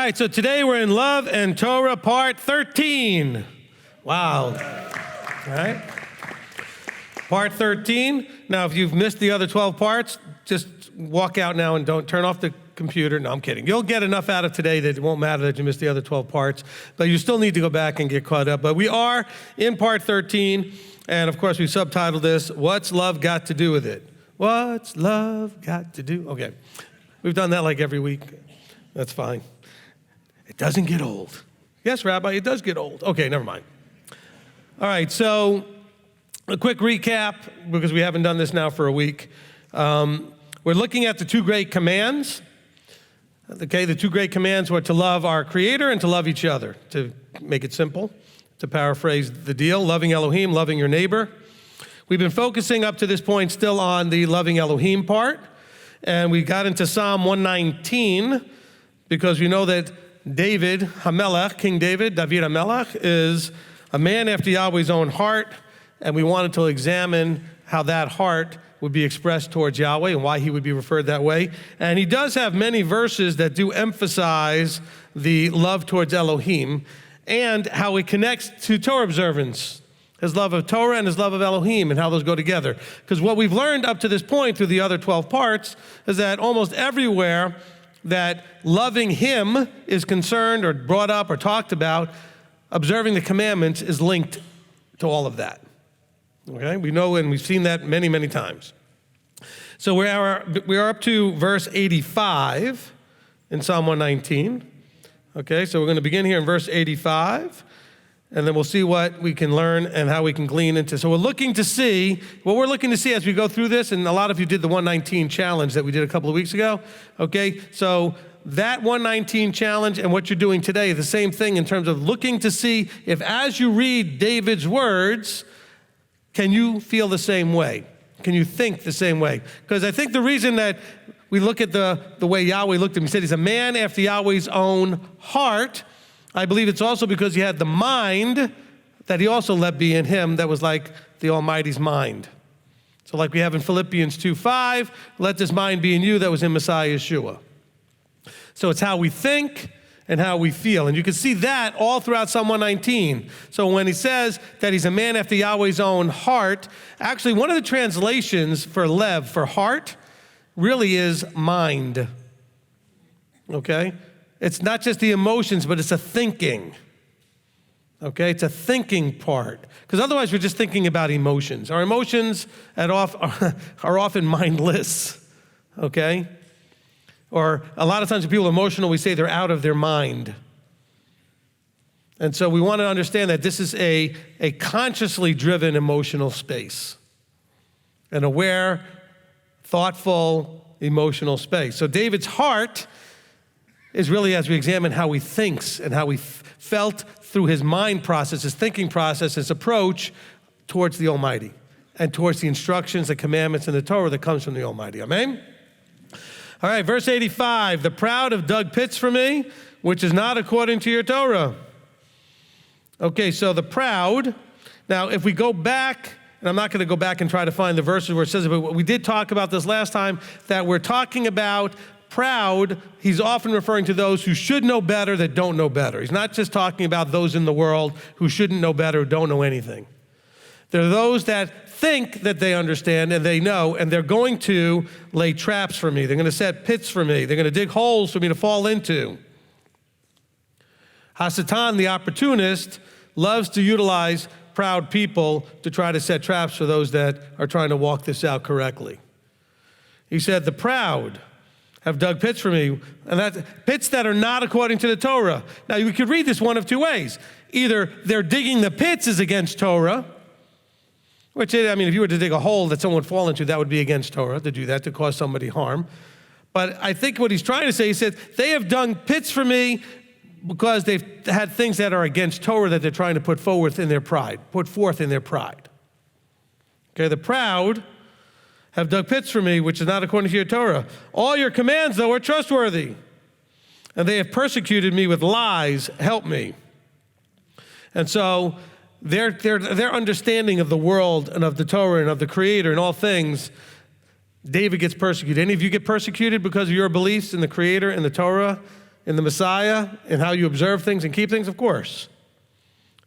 right, so today we're in Love and Torah part 13. Wow. All right. Part 13. Now, if you've missed the other 12 parts, just walk out now and don't turn off the computer. No, I'm kidding. You'll get enough out of today that it won't matter that you missed the other 12 parts, but you still need to go back and get caught up. But we are in part 13, and of course we subtitled this, What's Love Got to Do with It? What's love got to do? Okay. We've done that like every week. That's fine. It doesn't get old. Yes, Rabbi, it does get old. Okay, never mind. All right, so a quick recap, because we haven't done this now for a week. We're looking at the two great commands. Okay, the two great commands were to love our Creator and to love each other. To make it simple, to paraphrase the deal, loving Elohim, loving your neighbor. We've been focusing up to this point still on the loving Elohim part. And we got into Psalm 119 because we know that David HaMelech, King David HaMelech, is a man after Yahweh's own heart. And we wanted to examine how that heart would be expressed towards Yahweh and why he would be referred that way. And he does have many verses that do emphasize the love towards Elohim and how it connects to Torah observance. His love of Torah and his love of Elohim and how those go together. Because what we've learned up to this point through the other 12 parts is that almost everywhere that loving him is concerned or brought up or talked about, observing the commandments is linked to all of that. Okay, we know and we've seen that many, many times. So we are up to verse 85 in Psalm 119. Okay, so we're going to begin here in verse 85. And then we'll see what we can learn and how we can glean into. So we're looking to see as we go through this, and a lot of you did the 119 challenge that we did a couple of weeks ago, okay? So that 119 challenge and what you're doing today is the same thing in terms of looking to see if as you read David's words, can you feel the same way? Can you think the same way? Because I think the reason that we look at the way Yahweh looked at him, he said he's a man after Yahweh's own heart. I believe it's also because he had the mind that he also let be in him that was like the Almighty's mind. So like we have in Philippians 2:5, let this mind be in you that was in Messiah Yeshua. So it's how we think and how we feel. And you can see that all throughout Psalm 119. So when he says that he's a man after Yahweh's own heart, actually one of the translations for lev, for heart, really is mind. Okay? It's not just the emotions, but it's a thinking. Okay, it's a thinking part. Because otherwise we're just thinking about emotions. Our emotions are often mindless. Okay? Or a lot of times when people are emotional, we say they're out of their mind. And so we want to understand that this is a consciously driven emotional space. An aware, thoughtful, emotional space. So David's heart is really as we examine how he thinks and how he felt through his mind process, his thinking process, his approach towards the Almighty and towards the instructions, the commandments, and the Torah that comes from the Almighty. Amen? All right, verse 85, the proud have dug pits for me, which is not according to your Torah. Okay, so the proud, now if we go back, and I'm not going to go back and try to find the verses where it says it, but we did talk about this last time, that we're talking about proud, he's often referring to those who should know better that don't know better. He's not just talking about those in the world who shouldn't know better, who don't know anything. They're those that think that they understand and they know, and they're going to lay traps for me. They're going to set pits for me. They're going to dig holes for me to fall into. Hasatan, the opportunist, loves to utilize proud people to try to set traps for those that are trying to walk this out correctly. He said, the proud have dug pits for me, and that's pits that are not according to the Torah. Now, you could read this one of two ways. Either they're digging the pits is against Torah, which, I mean, if you were to dig a hole that someone would fall into, that would be against Torah to do that, to cause somebody harm. But I think what he's trying to say, he said, they have dug pits for me because they've had things that are against Torah that they're trying to put forth in their pride. Okay, the proud have dug pits for me, which is not according to your Torah. All your commands, though, are trustworthy. And they have persecuted me with lies. Help me. And so their understanding of the world and of the Torah and of the Creator and all things, David gets persecuted. Any of you get persecuted because of your beliefs in the Creator and the Torah in the Messiah and how you observe things and keep things? Of course.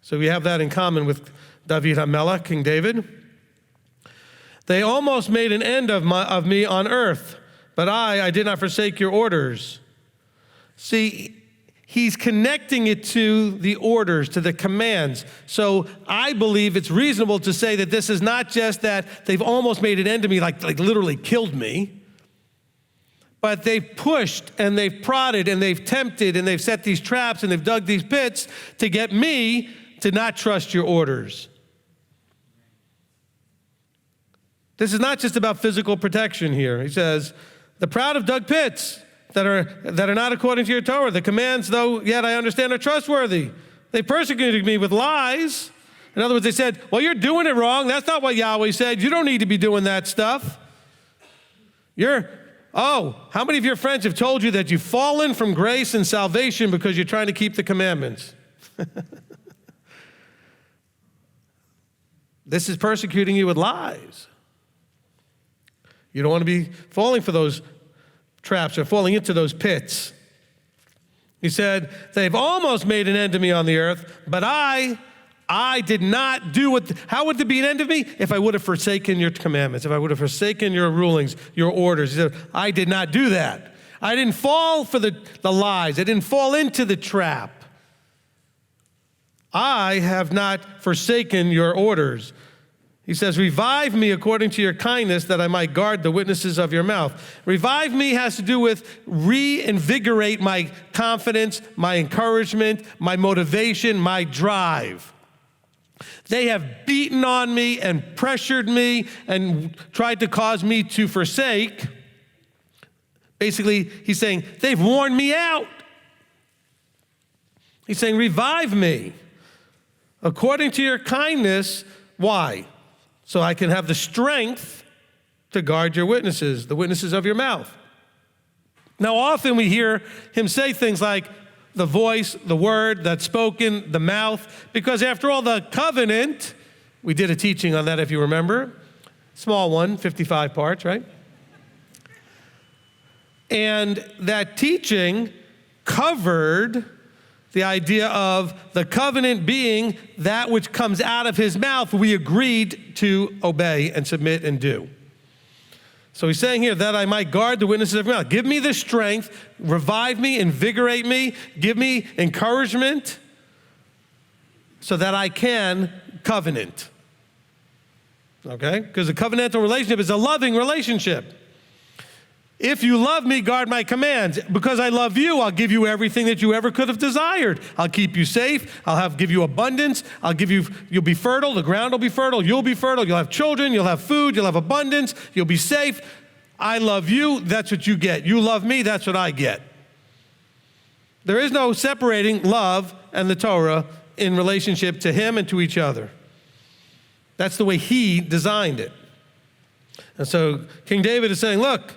So we have that in common with David HaMelech, King David. They almost made an end of me on earth, but I did not forsake your orders. See, he's connecting it to the orders, to the commands. So I believe it's reasonable to say that this is not just that they've almost made an end of me, like literally killed me, but they've pushed and they've prodded and they've tempted and they've set these traps and they've dug these pits to get me to not trust your orders. This is not just about physical protection here. He says, the proud have dug pits that are not according to your Torah. The commands, though yet I understand, are trustworthy. They persecuted me with lies. In other words, they said, well, you're doing it wrong. That's not what Yahweh said. You don't need to be doing that stuff. How many of your friends have told you that you've fallen from grace and salvation because you're trying to keep the commandments? This is persecuting you with lies. You don't want to be falling for those traps or falling into those pits. He said, they've almost made an end of me on the earth, but I did not do it. How would there be an end of me? If I would have forsaken your commandments, if I would have forsaken your rulings, your orders. He said, I did not do that. I didn't fall for the lies. I didn't fall into the trap. I have not forsaken your orders. He says, revive me according to your kindness that I might guard the witnesses of your mouth. Revive me has to do with reinvigorate my confidence, my encouragement, my motivation, my drive. They have beaten on me and pressured me and tried to cause me to forsake. Basically, he's saying, they've worn me out. He's saying, revive me according to your kindness. Why? So I can have the strength to guard your witnesses, the witnesses of your mouth. Now, often we hear him say things like the voice, the word that's spoken, the mouth, because after all, the covenant, we did a teaching on that if you remember, small one, 55 parts, right? And that teaching covered the idea of the covenant being that which comes out of his mouth, we agreed to obey and submit and do. So he's saying here that I might guard the witnesses of my mouth. Give me the strength, revive me, invigorate me, give me encouragement so that I can covenant. Okay? Because a covenantal relationship is a loving relationship. If you love me, guard my commands. Because I love you, I'll give you everything that you ever could have desired. I'll keep you safe. Give you abundance. You'll be fertile. The ground will be fertile. You'll be fertile. You'll have children. You'll have food. You'll have abundance. You'll be safe. I love you. That's what you get. You love me. That's what I get. There is no separating love and the Torah in relationship to him and to each other. That's the way he designed it. And so King David is saying, look,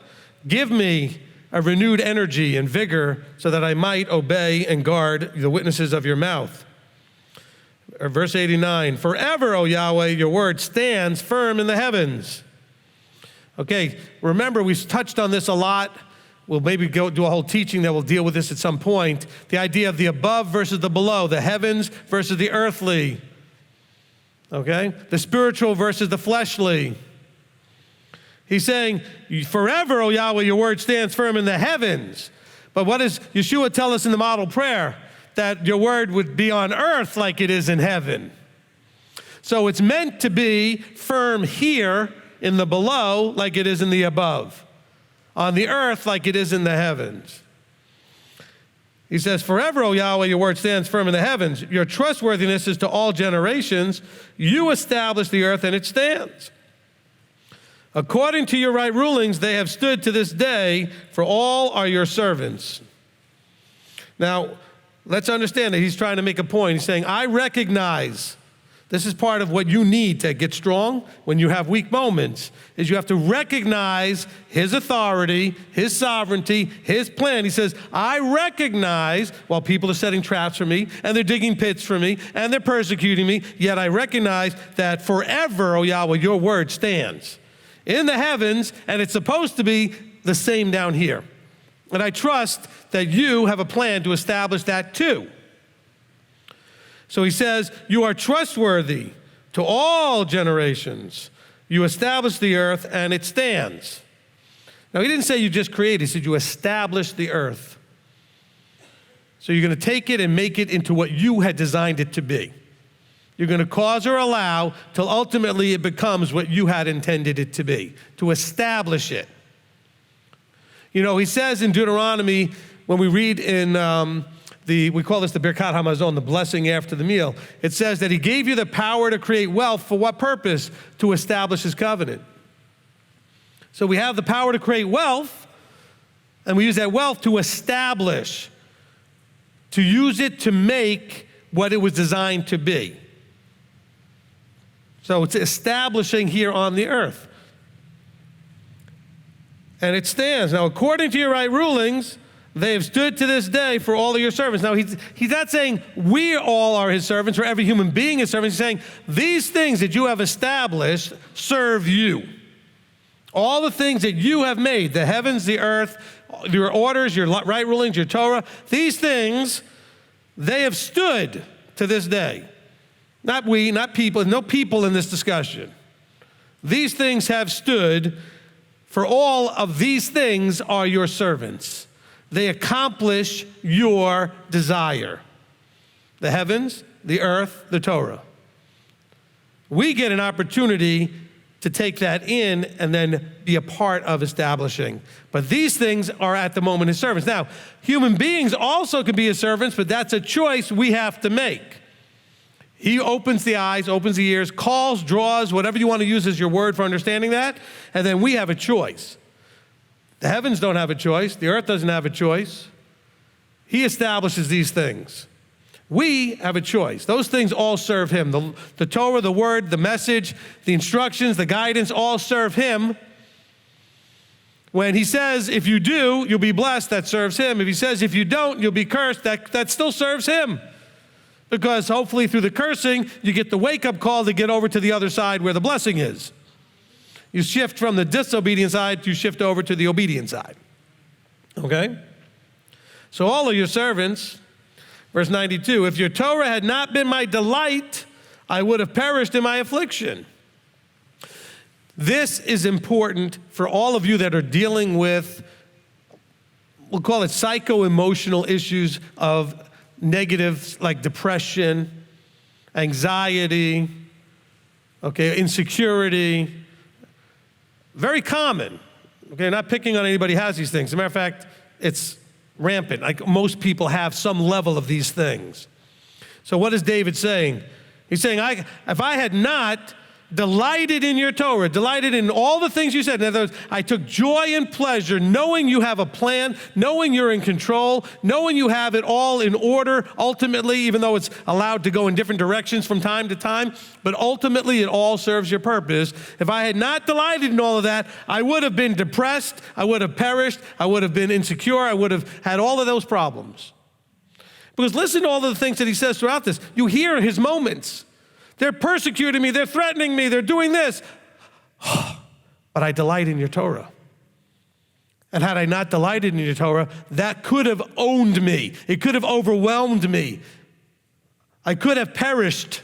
give me a renewed energy and vigor so that I might obey and guard the witnesses of your mouth. Verse 89, forever, O Yahweh, your word stands firm in the heavens. Okay, remember we've touched on this a lot. We'll maybe go do a whole teaching that will deal with this at some point. The idea of the above versus the below, the heavens versus the earthly. Okay, the spiritual versus the fleshly. He's saying, forever, O Yahweh, your word stands firm in the heavens. But what does Yeshua tell us in the model prayer? That your word would be on earth like it is in heaven. So it's meant to be firm here in the below like it is in the above. On the earth like it is in the heavens. He says, forever, O Yahweh, your word stands firm in the heavens. Your trustworthiness is to all generations. You establish the earth and it stands. According to your right rulings, they have stood to this day, for all are your servants. Now, let's understand that he's trying to make a point. He's saying, I recognize, this is part of what you need to get strong when you have weak moments, is you have to recognize his authority, his sovereignty, his plan. He says, I recognize while people are setting traps for me, and they're digging pits for me, and they're persecuting me, yet I recognize that forever, O Yahweh, your word stands in the heavens, and it's supposed to be the same down here. And I trust that you have a plan to establish that too. So he says, you are trustworthy to all generations. You establish the earth and it stands. Now he didn't say you just created, he said you establish the earth. So you're going to take it and make it into what you had designed it to be. You're going to cause or allow till ultimately it becomes what you had intended it to be, to establish it. You know, he says in Deuteronomy, when we read in we call this the Birkat Hamazon, the blessing after the meal, it says that he gave you the power to create wealth for what purpose? To establish his covenant. So we have the power to create wealth, and we use that wealth to establish, to use it to make what it was designed to be. So it's establishing here on the earth. And it stands. Now, according to your right rulings, they have stood to this day for all of your servants. Now, he's not saying we all are his servants, or every human being is servants. He's saying these things that you have established serve you. All the things that you have made, the heavens, the earth, your orders, your right rulings, your Torah, these things, they have stood to this day. Not we, not people, no people in this discussion. These things have stood, for all of these things are your servants. They accomplish your desire. The heavens, the earth, the Torah. We get an opportunity to take that in and then be a part of establishing. But these things are at the moment his servants. Now, human beings also can be his servants, but that's a choice we have to make. He opens the eyes, opens the ears, calls, draws, whatever you want to use as your word for understanding that, and then we have a choice. The heavens don't have a choice. The earth doesn't have a choice. He establishes these things. We have a choice. Those things all serve him. The Torah, the word, the message, the instructions, the guidance, all serve him. When he says, if you do, you'll be blessed, that serves him. If he says, if you don't, you'll be cursed, that still serves him. Because hopefully through the cursing, you get the wake-up call to get over to the other side where the blessing is. You shift from the disobedient side, you shift over to the obedient side. Okay? So all of your servants, verse 92, if your Torah had not been my delight, I would have perished in my affliction. This is important for all of you that are dealing with, we'll call it psycho-emotional issues of negatives like depression, anxiety, okay, insecurity. Very common. Okay, not picking on anybody who has these things. As a matter of fact, it's rampant. Like most people have some level of these things. So what is David saying? He's saying, if I had not delighted in your Torah, delighted in all the things you said. In other words, I took joy and pleasure knowing you have a plan, knowing you're in control, knowing you have it all in order, ultimately, even though it's allowed to go in different directions from time to time, but ultimately it all serves your purpose. If I had not delighted in all of that, I would have been depressed, I would have perished, I would have been insecure, I would have had all of those problems. Because listen to all of the things that he says throughout this. You hear his moments. They're persecuting me, they're threatening me, they're doing this. But I delight in your Torah. And had I not delighted in your Torah, that could have owned me. It could have overwhelmed me. I could have perished.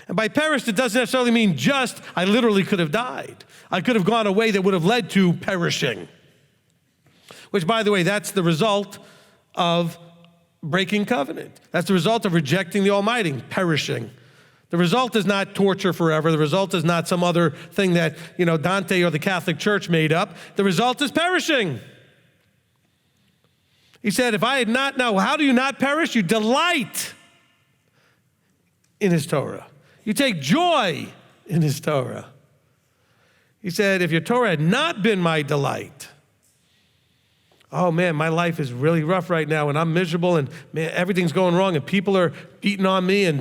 And by perished, it doesn't necessarily mean just, I literally could have died. I could have gone a way that would have led to perishing. Which, by the way, that's the result of breaking covenant. That's the result of rejecting the Almighty, perishing. The result is not torture forever. The result is not some other thing that, Dante or the Catholic Church made up. The result is perishing. He said, if I had not, now how do you not perish? You delight in his Torah. You take joy in his Torah. He said, if your Torah had not been my delight, oh man, my life is really rough right now and I'm miserable and man, everything's going wrong and people are beating on me and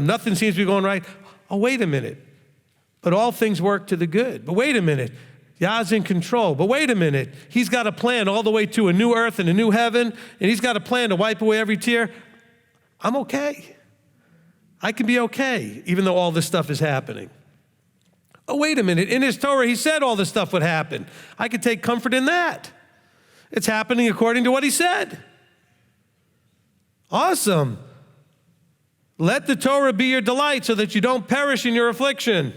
nothing seems to be going right. Oh, wait a minute. But all things work to the good. But wait a minute. Yah's in control. But wait a minute. He's got a plan all the way to a new earth and a new heaven, and he's got a plan to wipe away every tear. I'm okay. I can be okay, even though all this stuff is happening. Oh, wait a minute. In his Torah, he said all this stuff would happen. I could take comfort in that. It's happening according to what he said. Awesome. Let the Torah be your delight so that you don't perish in your affliction.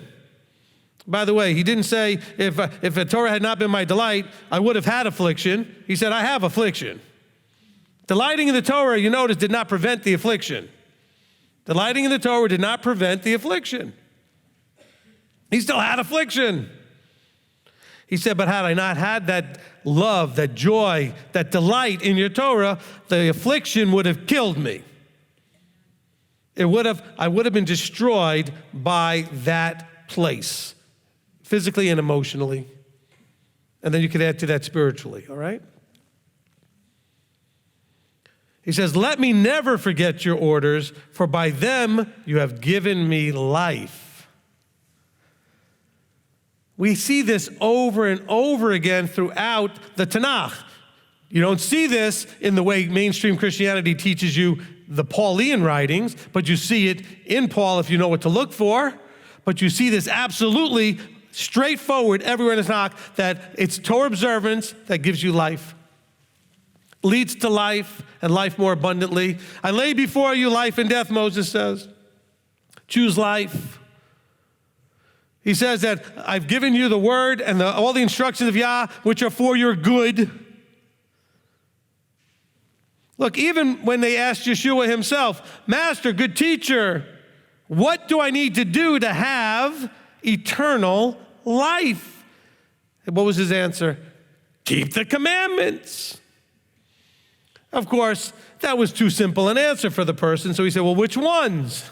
By the way, he didn't say, if the Torah had not been my delight, I would have had affliction. He said, I have affliction. Delighting in the Torah, you notice, did not prevent the affliction. Delighting in the Torah did not prevent the affliction. He still had affliction. He said, but had I not had that love, that joy, that delight in your Torah, the affliction would have killed me. I would have been destroyed by that place, physically and emotionally. And then you could add to that spiritually, all right? He says, let me never forget your orders, for by them you have given me life. We see this over and over again throughout the Tanakh. You don't see this in the way mainstream Christianity teaches you the Pauline writings, but you see it in Paul if you know what to look for. But you see this absolutely straightforward everywhere in the Tanakh, that it's Torah observance that gives you life, leads to life and life more abundantly. I lay before you life and death, Moses says. Choose life. He says that I've given you the word and all the instructions of Yah, which are for your good. Look, even when they asked Yeshua himself, Master, good teacher, what do I need to do to have eternal life? And what was his answer? Keep the commandments. Of course, that was too simple an answer for the person, so he said, well, which ones?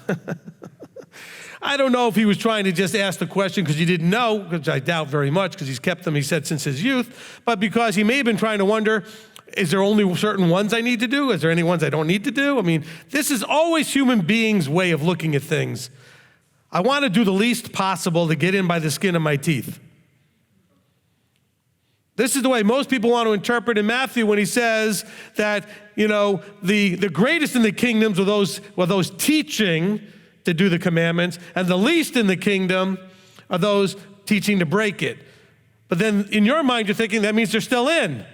I don't know if he was trying to just ask the question because he didn't know, which I doubt very much because he's kept them, he said, since his youth, but because he may have been trying to wonder, is there only certain ones I need to do? Is there any ones I don't need to do? I mean, this is always human beings' way of looking at things. I want to do the least possible to get in by the skin of my teeth. This is the way most people want to interpret in Matthew when he says that, the greatest in the kingdoms were those teaching to do the commandments, and the least in the kingdom are those teaching to break it. But then in your mind, you're thinking that means they're still in.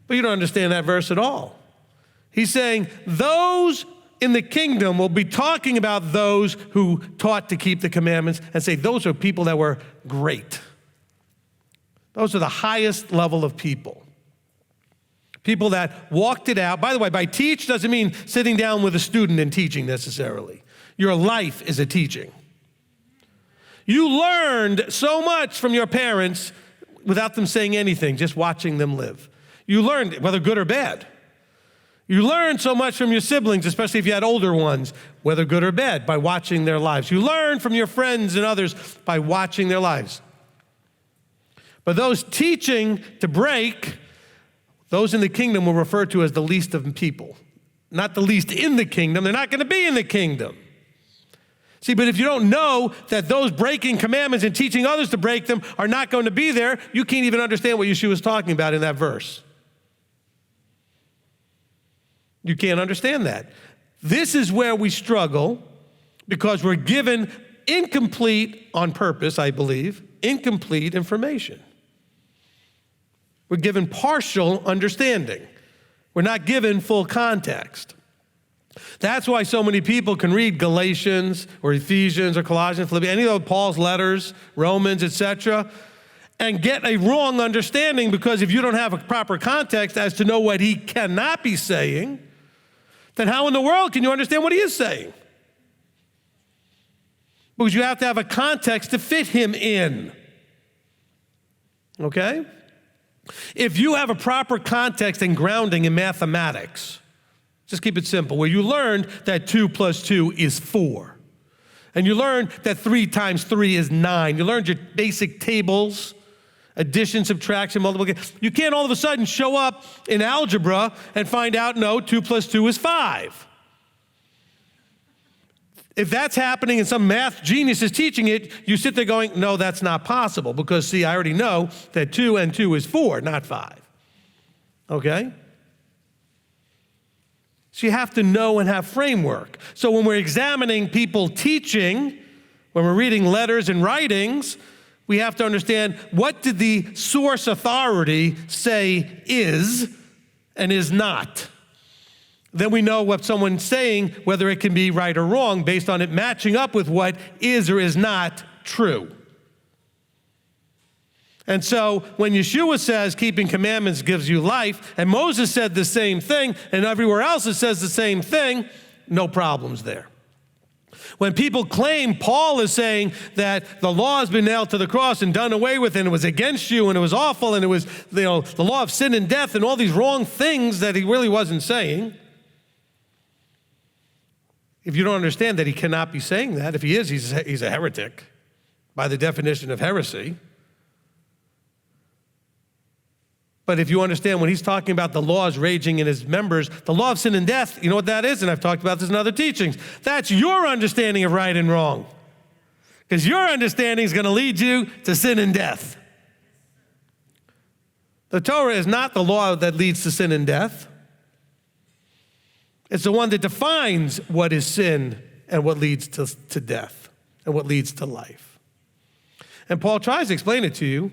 But you don't understand that verse at all. He's saying those in the kingdom will be talking about those who taught to keep the commandments and say those are people that were great. Those are the highest level of people. People that walked it out. By the way, by teach doesn't mean sitting down with a student and teaching necessarily. Your life is a teaching. You learned so much from your parents without them saying anything, just watching them live. You learned, whether good or bad. You learned so much from your siblings, especially if you had older ones, whether good or bad, by watching their lives. You learned from your friends and others by watching their lives. But those teaching to break, those in the kingdom will refer to as the least of people. Not the least in the kingdom. They're not going to be in the kingdom. See, but if you don't know that those breaking commandments and teaching others to break them are not going to be there, you can't even understand what Yeshua was talking about in that verse. You can't understand that. This is where we struggle because we're given incomplete, on purpose, I believe, incomplete information. We're given partial understanding. We're not given full context. That's why so many people can read Galatians or Ephesians or Colossians, Philippians, any of Paul's letters, Romans, etc., and get a wrong understanding because if you don't have a proper context as to know what he cannot be saying, then how in the world can you understand what he is saying? Because you have to have a context to fit him in. Okay? If you have a proper context and grounding in mathematics, just keep it simple, where you learned that 2 plus 2 is 4. And you learned that 3 times 3 is 9. You learned your basic tables, addition, subtraction, multiplication. You can't all of a sudden show up in algebra and find out, no, 2 plus 2 is 5. If that's happening and some math genius is teaching it, you sit there going, no, that's not possible. Because, see, I already know that 2 and 2 is 4, not 5. Okay? So you have to know and have framework. So when we're examining people teaching, when we're reading letters and writings, we have to understand, what did the source authority say is and is not? Then we know what someone's saying, whether it can be right or wrong, based on it matching up with what is or is not true. And so when Yeshua says keeping commandments gives you life, and Moses said the same thing, and everywhere else it says the same thing, no problems there. When people claim Paul is saying that the law has been nailed to the cross and done away with, and it was against you, and it was awful, and it was the law of sin and death, and all these wrong things that he really wasn't saying, if you don't understand that he cannot be saying that, if he is, he's a heretic by the definition of heresy. But if you understand when he's talking about the laws raging in his members, the law of sin and death, you know what that is? And I've talked about this in other teachings. That's your understanding of right and wrong. Because your understanding is going to lead you to sin and death. The Torah is not the law that leads to sin and death. It's the one that defines what is sin and what leads to death and what leads to life. And Paul tries to explain it to you.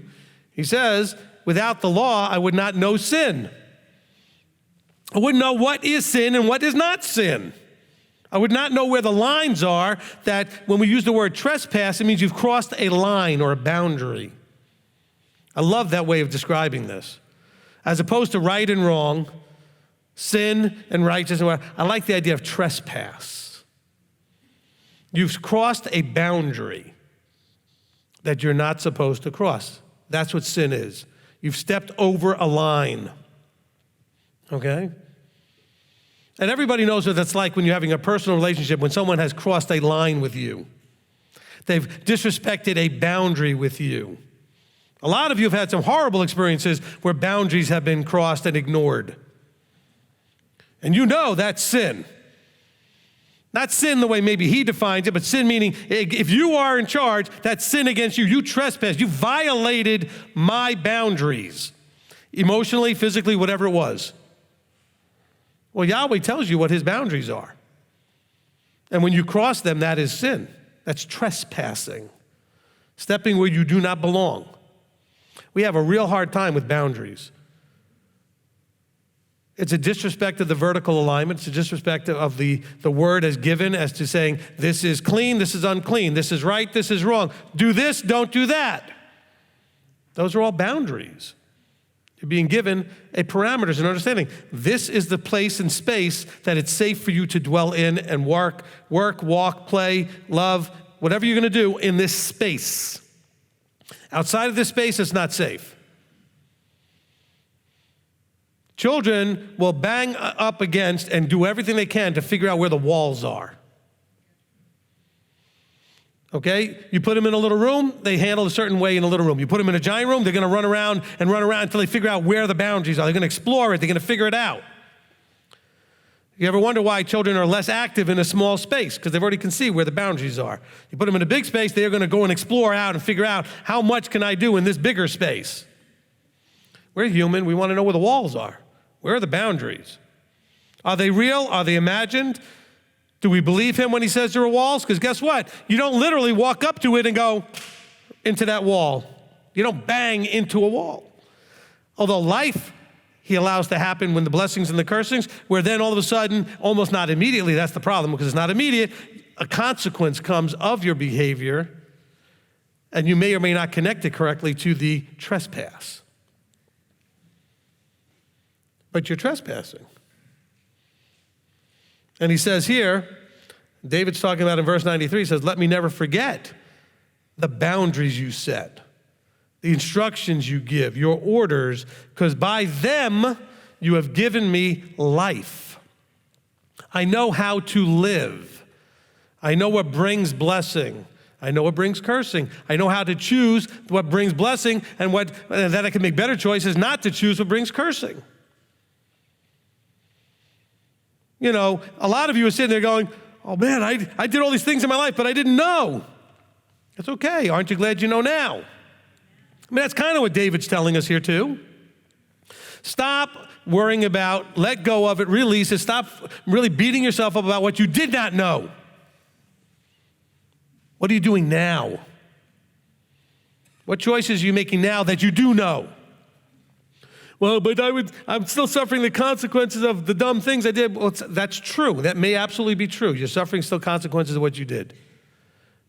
He says, without the law, I would not know sin. I wouldn't know what is sin and what is not sin. I would not know where the lines are, that when we use the word trespass, it means you've crossed a line or a boundary. I love that way of describing this. As opposed to right and wrong, sin and righteousness, I like the idea of trespass. You've crossed a boundary that you're not supposed to cross. That's what sin is. You've stepped over a line, okay? And everybody knows what that's like when you're having a personal relationship, when someone has crossed a line with you. They've disrespected a boundary with you. A lot of you have had some horrible experiences where boundaries have been crossed and ignored. And you know that's sin. Not sin the way maybe he defines it, but sin meaning if you are in charge, that's sin against you. You trespassed. You violated my boundaries, emotionally, physically, whatever it was. Well, Yahweh tells you what his boundaries are. And when you cross them, that is sin. That's trespassing, stepping where you do not belong. We have a real hard time with boundaries. It's a disrespect of the vertical alignment. It's a disrespect of the word as given, as to saying, this is clean, this is unclean, this is right, this is wrong. Do this, don't do that. Those are all boundaries. You're being given a parameters and understanding. This is the place and space that it's safe for you to dwell in and work, walk, play, love, whatever you're going to do in this space. Outside of this space, it's not safe. Children will bang up against and do everything they can to figure out where the walls are. Okay? You put them in a little room, they handle a certain way in a little room. You put them in a giant room, they're going to run around until they figure out where the boundaries are. They're going to explore it. They're going to figure it out. You ever wonder why children are less active in a small space? Because they've already can see where the boundaries are. You put them in a big space, they're going to go and explore out and figure out how much can I do in this bigger space. We're human. We want to know where the walls are. Where are the boundaries? Are they real? Are they imagined? Do we believe him when he says there are walls? Because guess what? You don't literally walk up to it and go into that wall. You don't bang into a wall. Although life, he allows to happen when the blessings and the cursings, where then all of a sudden, almost not immediately, that's the problem, because it's not immediate, a consequence comes of your behavior, and you may or may not connect it correctly to the trespass. But you're trespassing. And he says here, David's talking about in verse 93, he says, let me never forget the boundaries you set, the instructions you give, your orders, because by them you have given me life. I know how to live. I know what brings blessing. I know what brings cursing. I know how to choose what brings blessing and that I can make better choices not to choose what brings cursing. You know, a lot of you are sitting there going, oh man, I did all these things in my life, but I didn't know. That's okay. Aren't you glad you know now? I mean, that's kind of what David's telling us here too. Stop worrying about, let go of it, release it. Stop really beating yourself up about what you did not know. What are you doing now? What choices are you making now that you do know? Well, but I'm still suffering the consequences of the dumb things I did. Well, that's true. That may absolutely be true. You're suffering still consequences of what you did.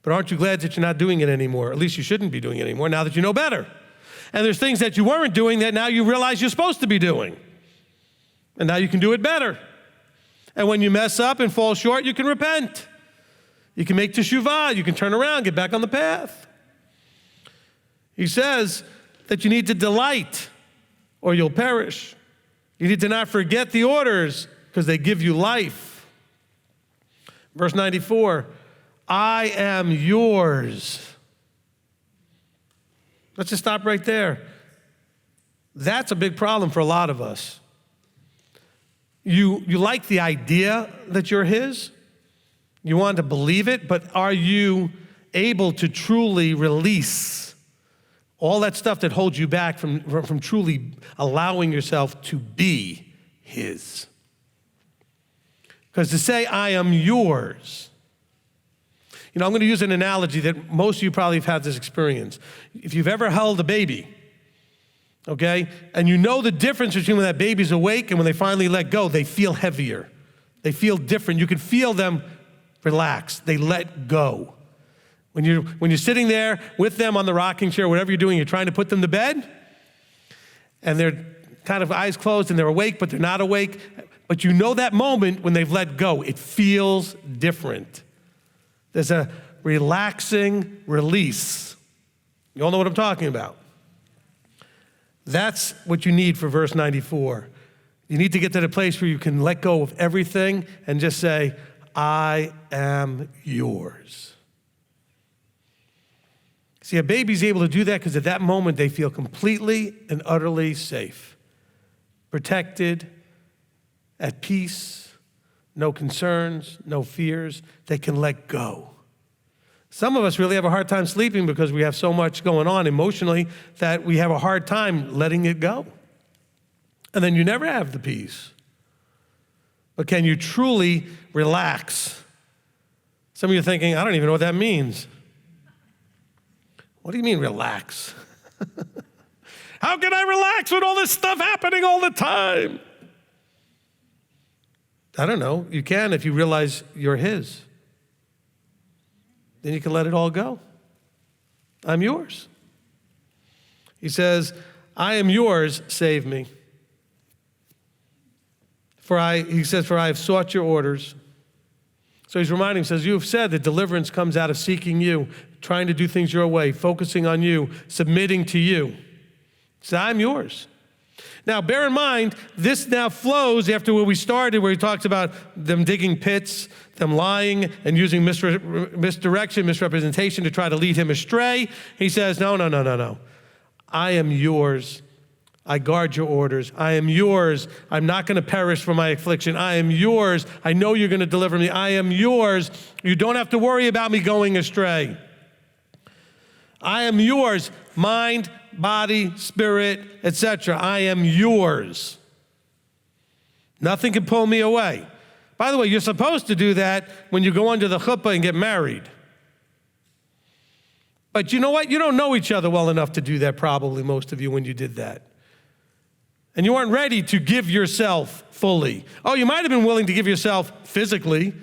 But aren't you glad that you're not doing it anymore? At least you shouldn't be doing it anymore now that you know better. And there's things that you weren't doing that now you realize you're supposed to be doing. And now you can do it better. And when you mess up and fall short, you can repent. You can make teshuvah. You can turn around, get back on the path. He says that you need to delight or you'll perish. You need to not forget the orders because they give you life. Verse 94, I am yours. Let's just stop right there. That's a big problem for a lot of us. You like the idea that you're his. You want to believe it, but are you able to truly release all that stuff that holds you back from truly allowing yourself to be his? Because to say, I am yours, I'm going to use an analogy that most of you probably have had this experience. If you've ever held a baby, okay, and you know the difference between when that baby's awake and when they finally let go, they feel heavier. They feel different. You can feel them relax. They let go. When you're sitting there with them on the rocking chair, whatever you're doing, you're trying to put them to bed, and they're kind of eyes closed and they're awake, but they're not awake. But you know that moment when they've let go, it feels different. There's a relaxing release. You all know what I'm talking about. That's what you need for verse 94. You need to get to the place where you can let go of everything and just say, I am yours. See, a baby's able to do that because at that moment they feel completely and utterly safe, protected, at peace, no concerns, no fears. They can let go. Some of us really have a hard time sleeping because we have so much going on emotionally that we have a hard time letting it go. And then you never have the peace. But can you truly relax? Some of you are thinking, I don't even know what that means. What do you mean relax? How can I relax with all this stuff happening all the time? I don't know. You can if you realize you're his. Then you can let it all go. I'm yours. He says, I am yours, save me. He says, for I have sought your orders. So he's reminding him, says, you have said that deliverance comes out of seeking you, trying to do things your way, focusing on you, submitting to you. He said, I'm yours. Now, bear in mind, this now flows after where we started, where he talks about them digging pits, them lying and using misdirection, misrepresentation to try to lead him astray. He says, no. I am yours. I guard your orders. I am yours. I'm not going to perish from my affliction. I am yours. I know you're going to deliver me. I am yours. You don't have to worry about me going astray. I am yours. Mind, body, spirit, etc. I am yours. Nothing can pull me away. By the way, you're supposed to do that when you go under the chuppah and get married. But you know what? You don't know each other well enough to do that, probably, most of you, when you did that. And you weren't ready to give yourself fully. Oh, you might have been willing to give yourself physically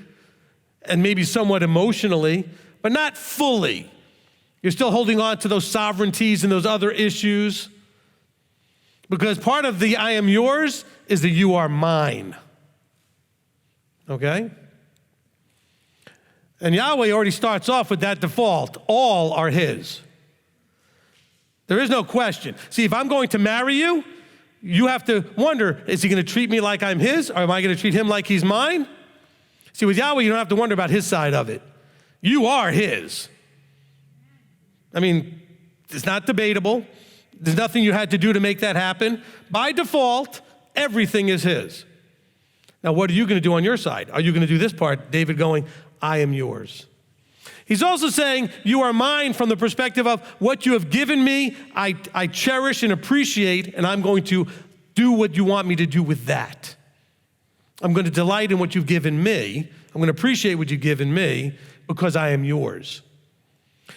and maybe somewhat emotionally, but not fully. You're still holding on to those sovereignties and those other issues. Because part of the I am yours is that you are mine. Okay? And Yahweh already starts off with that default. All are his. There is no question. See, if I'm going to marry you, you have to wonder, is he going to treat me like I'm his, or am I going to treat him like he's mine? See, with Yahweh, you don't have to wonder about his side of it. You are his. I mean, it's not debatable. There's nothing you had to do to make that happen. By default, everything is his. Now, what are you going to do on your side? Are you going to do this part, David going, I am yours? He's also saying, you are mine from the perspective of what you have given me, I cherish and appreciate, and I'm going to do what you want me to do with that. I'm going to delight in what you've given me. I'm going to appreciate what you've given me because I am yours.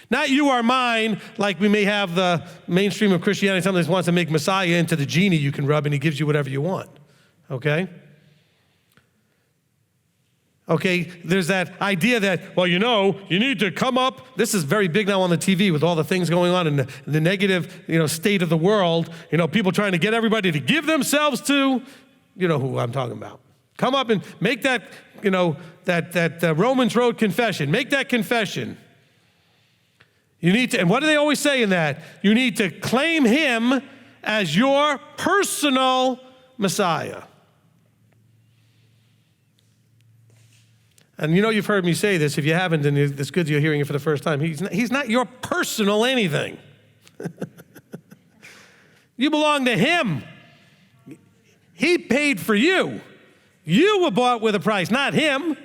Not you are mine, like we may have the mainstream of Christianity. Somebody wants to make Messiah into the genie you can rub and he gives you whatever you want, okay? Okay, there's that idea that, well, you need to come up. This is very big now on the TV with all the things going on in the negative, state of the world. People trying to get everybody to give themselves to, who I'm talking about. Come up and make that, that Romans Road confession. Make that confession. You need to, and what do they always say in that? You need to claim him as your personal Messiah. And you've heard me say this. If you haven't, then it's good you're hearing it for the first time. He's not your personal anything. You belong to him. He paid for you. You were bought with a price, not him.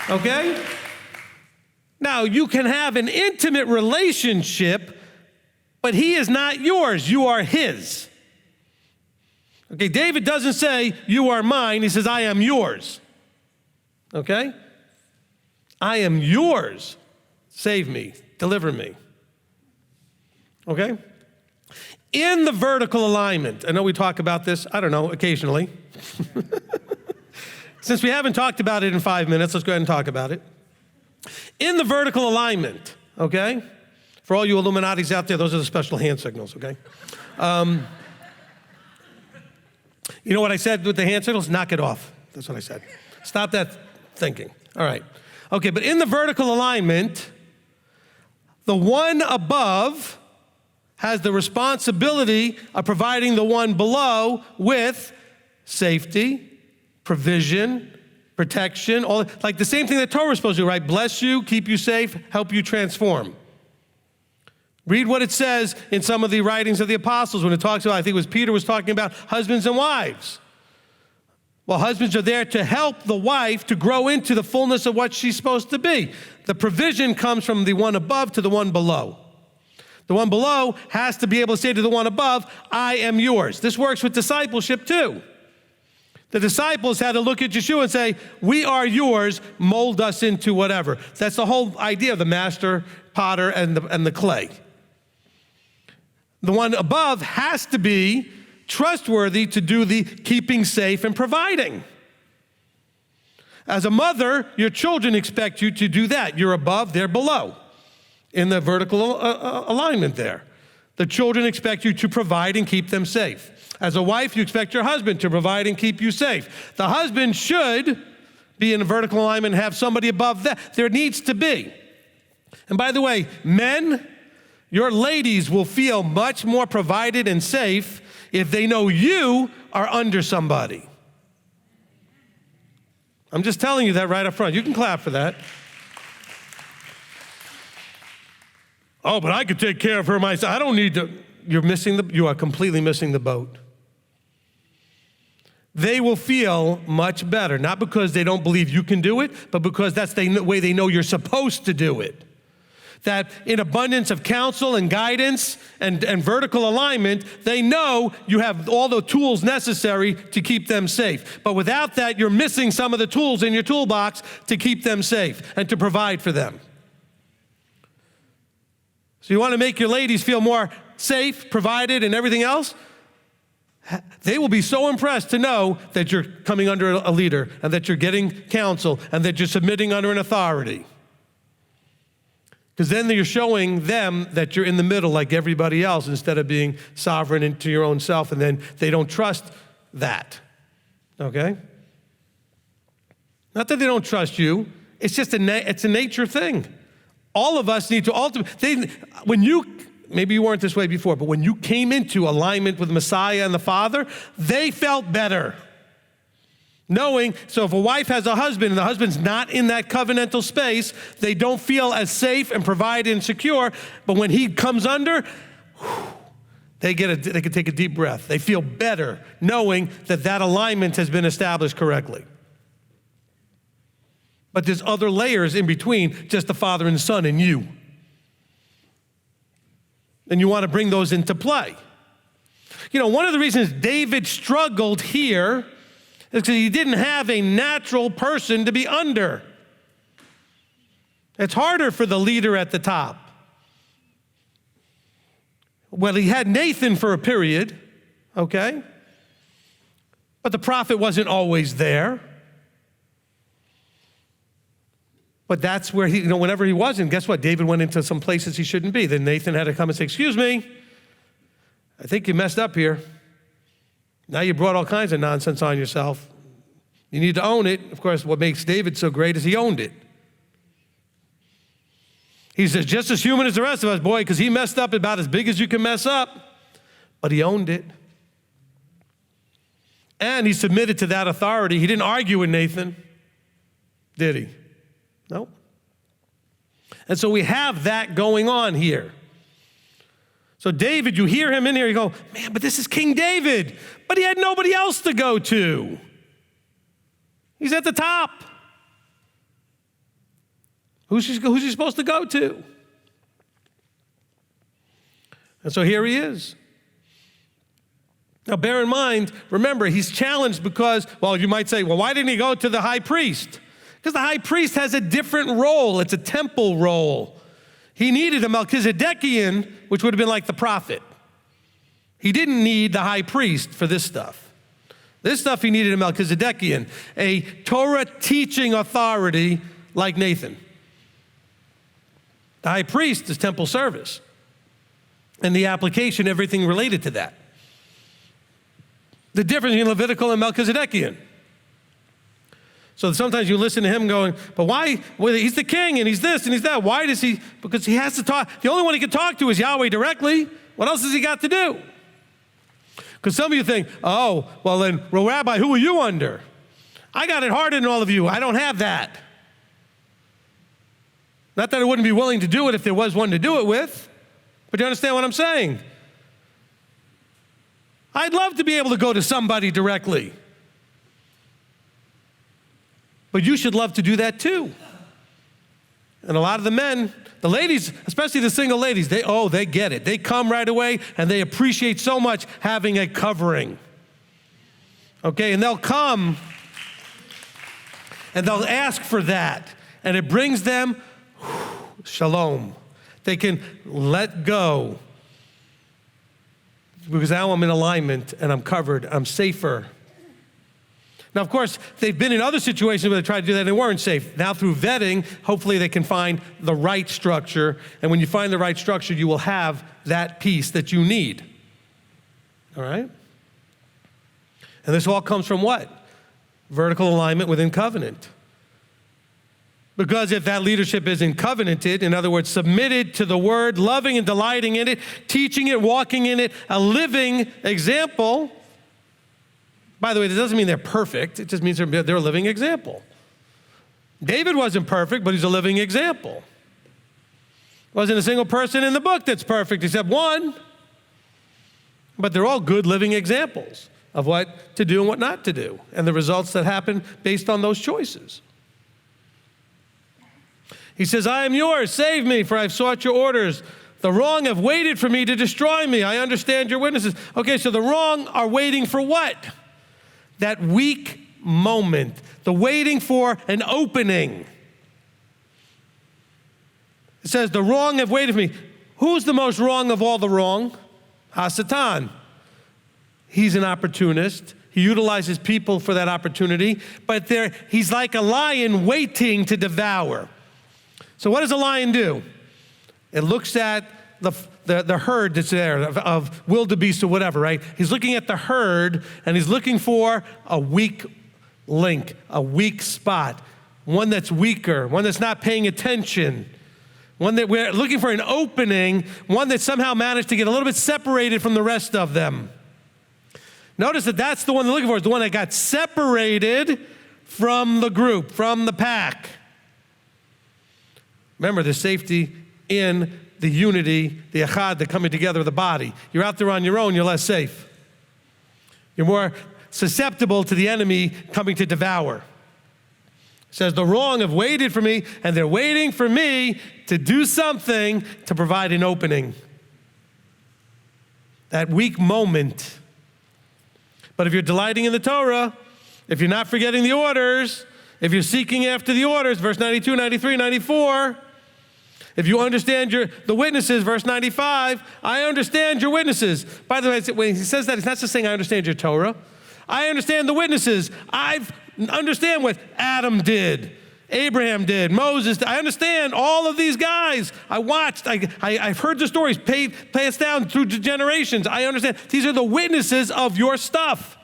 Okay? Now, you can have an intimate relationship, but he is not yours. You are his. Okay, David doesn't say, you are mine. He says, I am yours. Okay? I am yours. Save me. Deliver me. Okay? In the vertical alignment, I know we talk about this, occasionally. Since we haven't talked about it in 5 minutes, let's go ahead and talk about it. In the vertical alignment, okay? For all you Illuminatis out there, those are the special hand signals, okay? You know what I said with the hand signals? Knock it off. That's what I said. Stop that thinking. All right. Okay, but in the vertical alignment, the one above has the responsibility of providing the one below with safety, provision, protection, all like the same thing that Torah is supposed to do, right? Bless you, keep you safe, help you transform. Read what it says in some of the writings of the apostles when it talks about, I think it was Peter was talking about husbands and wives. Well, husbands are there to help the wife to grow into the fullness of what she's supposed to be. The provision comes from the one above to the one below. The one below has to be able to say to the one above, I am yours. This works with discipleship too. The disciples had to look at Yeshua and say, we are yours, mold us into whatever. That's the whole idea of the master, potter, and the clay. The one above has to be trustworthy to do the keeping safe and providing. As a mother, your children expect you to do that. You're above, they're below in the vertical alignment there. The children expect you to provide and keep them safe. As a wife, you expect your husband to provide and keep you safe. The husband should be in a vertical alignment and have somebody above that. There needs to be. And by the way, men, your ladies will feel much more provided and safe if they know you are under somebody. I'm just telling you that right up front. You can clap for that. Oh, but I could take care of her myself. I don't need to. You are completely missing the boat. They will feel much better, not because they don't believe you can do it, but because that's the way they know you're supposed to do it. That in abundance of counsel and guidance and vertical alignment, they know you have all the tools necessary to keep them safe. But without that, you're missing some of the tools in your toolbox to keep them safe and to provide for them. So you want to make your ladies feel more safe, provided, and everything else? They will be so impressed to know that you're coming under a leader and that you're getting counsel and that you're submitting under an authority. Because then you're showing them that you're in the middle like everybody else instead of being sovereign into your own self, and then they don't trust that, okay? Not that they don't trust you. It's just it's a nature thing. All of us need to maybe you weren't this way before, but when you came into alignment with Messiah and the Father, they felt better. Knowing, so if a wife has a husband and the husband's not in that covenantal space, they don't feel as safe and provided and secure, but when he comes under, they can take a deep breath. They feel better knowing that alignment has been established correctly. But there's other layers in between just the Father and the Son and you. And you want to bring those into play. One of the reasons David struggled here It's because he didn't have a natural person to be under. It's harder for the leader at the top. Well, he had Nathan for a period, okay? But the prophet wasn't always there. But that's where he, whenever he wasn't, guess what? David went into some places he shouldn't be. Then Nathan had to come and say, excuse me, I think you messed up here. Now you brought all kinds of nonsense on yourself. You need to own it. Of course, what makes David so great is he owned it. He says, just as human as the rest of us, boy, because he messed up about as big as you can mess up. But he owned it. And he submitted to that authority. He didn't argue with Nathan, did he? No. And so we have that going on here. So David, you hear him in here, you go, man, but this is King David. But he had nobody else to go to. He's at the top. Who's he supposed to go to? And so here he is. Now bear in mind, remember, he's challenged because, well, you might say, well, why didn't he go to the high priest? Because the high priest has a different role. It's a temple role. He needed a Melchizedekian, which would have been like the prophet. He didn't need the high priest for this stuff. This stuff he needed a Melchizedekian, a Torah teaching authority like Nathan. The high priest is temple service. And the application, everything related to that. The difference between Levitical and Melchizedekian. So sometimes you listen to him going, but why? Well, he's the king and he's this and he's that. Why does he? Because he has to talk. The only one he can talk to is Yahweh directly. What else has he got to do? Because some of you think, oh, well then, well, Rabbi, who are you under? I got it harder than all of you. I don't have that. Not that I wouldn't be willing to do it if there was one to do it with, but you understand what I'm saying? I'd love to be able to go to somebody directly. But you should love to do that too. And a lot of the men, the ladies, especially the single ladies, they get it. They come right away and they appreciate so much having a covering. Okay, and they'll come and they'll ask for that. And it brings them shalom. They can let go. Because now I'm in alignment and I'm covered, I'm safer. Now, of course, they've been in other situations where they tried to do that and they weren't safe. Now, through vetting, hopefully they can find the right structure. And when you find the right structure, you will have that piece that you need. All right? And this all comes from what? Vertical alignment within covenant. Because if that leadership isn't covenanted, in other words, submitted to the word, loving and delighting in it, teaching it, walking in it, a living example. By the way, that doesn't mean they're perfect. It just means they're a living example. David wasn't perfect, but he's a living example. Wasn't a single person in the book that's perfect except one. But they're all good living examples of what to do and what not to do, and the results that happen based on those choices. He says, I am yours, save me, for I've sought your orders. The wrong have waited for me to destroy me. I understand your witnesses. Okay, so the wrong are waiting for what? That weak moment, the waiting for an opening. It says, the wrong have waited for me. Who's the most wrong of all the wrong? Hasatan. He's an opportunist. He utilizes people for that opportunity, but he's like a lion waiting to devour. So what does a lion do? It looks at the herd that's there of wildebeest or whatever, right? He's looking at the herd and he's looking for a weak link, a weak spot, one that's weaker, one that's not paying attention, one that we're looking for an opening, one that somehow managed to get a little bit separated from the rest of them. Notice that that's the one they're looking for, is the one that got separated from the group, from the pack. Remember, the safety in the unity, the echad, the coming together of the body. You're out there on your own, you're less safe. You're more susceptible to the enemy coming to devour. It says, the wrong have waited for me, and they're waiting for me to do something to provide an opening. That weak moment. But if you're delighting in the Torah, if you're not forgetting the orders, if you're seeking after the orders, verse 92, 93, 94, if you understand the witnesses, verse 95, I understand your witnesses. By the way, when he says that, he's not just saying I understand your Torah. I understand the witnesses. I understand what Adam did, Abraham did, Moses did. I understand all of these guys. I watched. I've heard the stories passed down through generations. I understand. These are the witnesses of your stuff,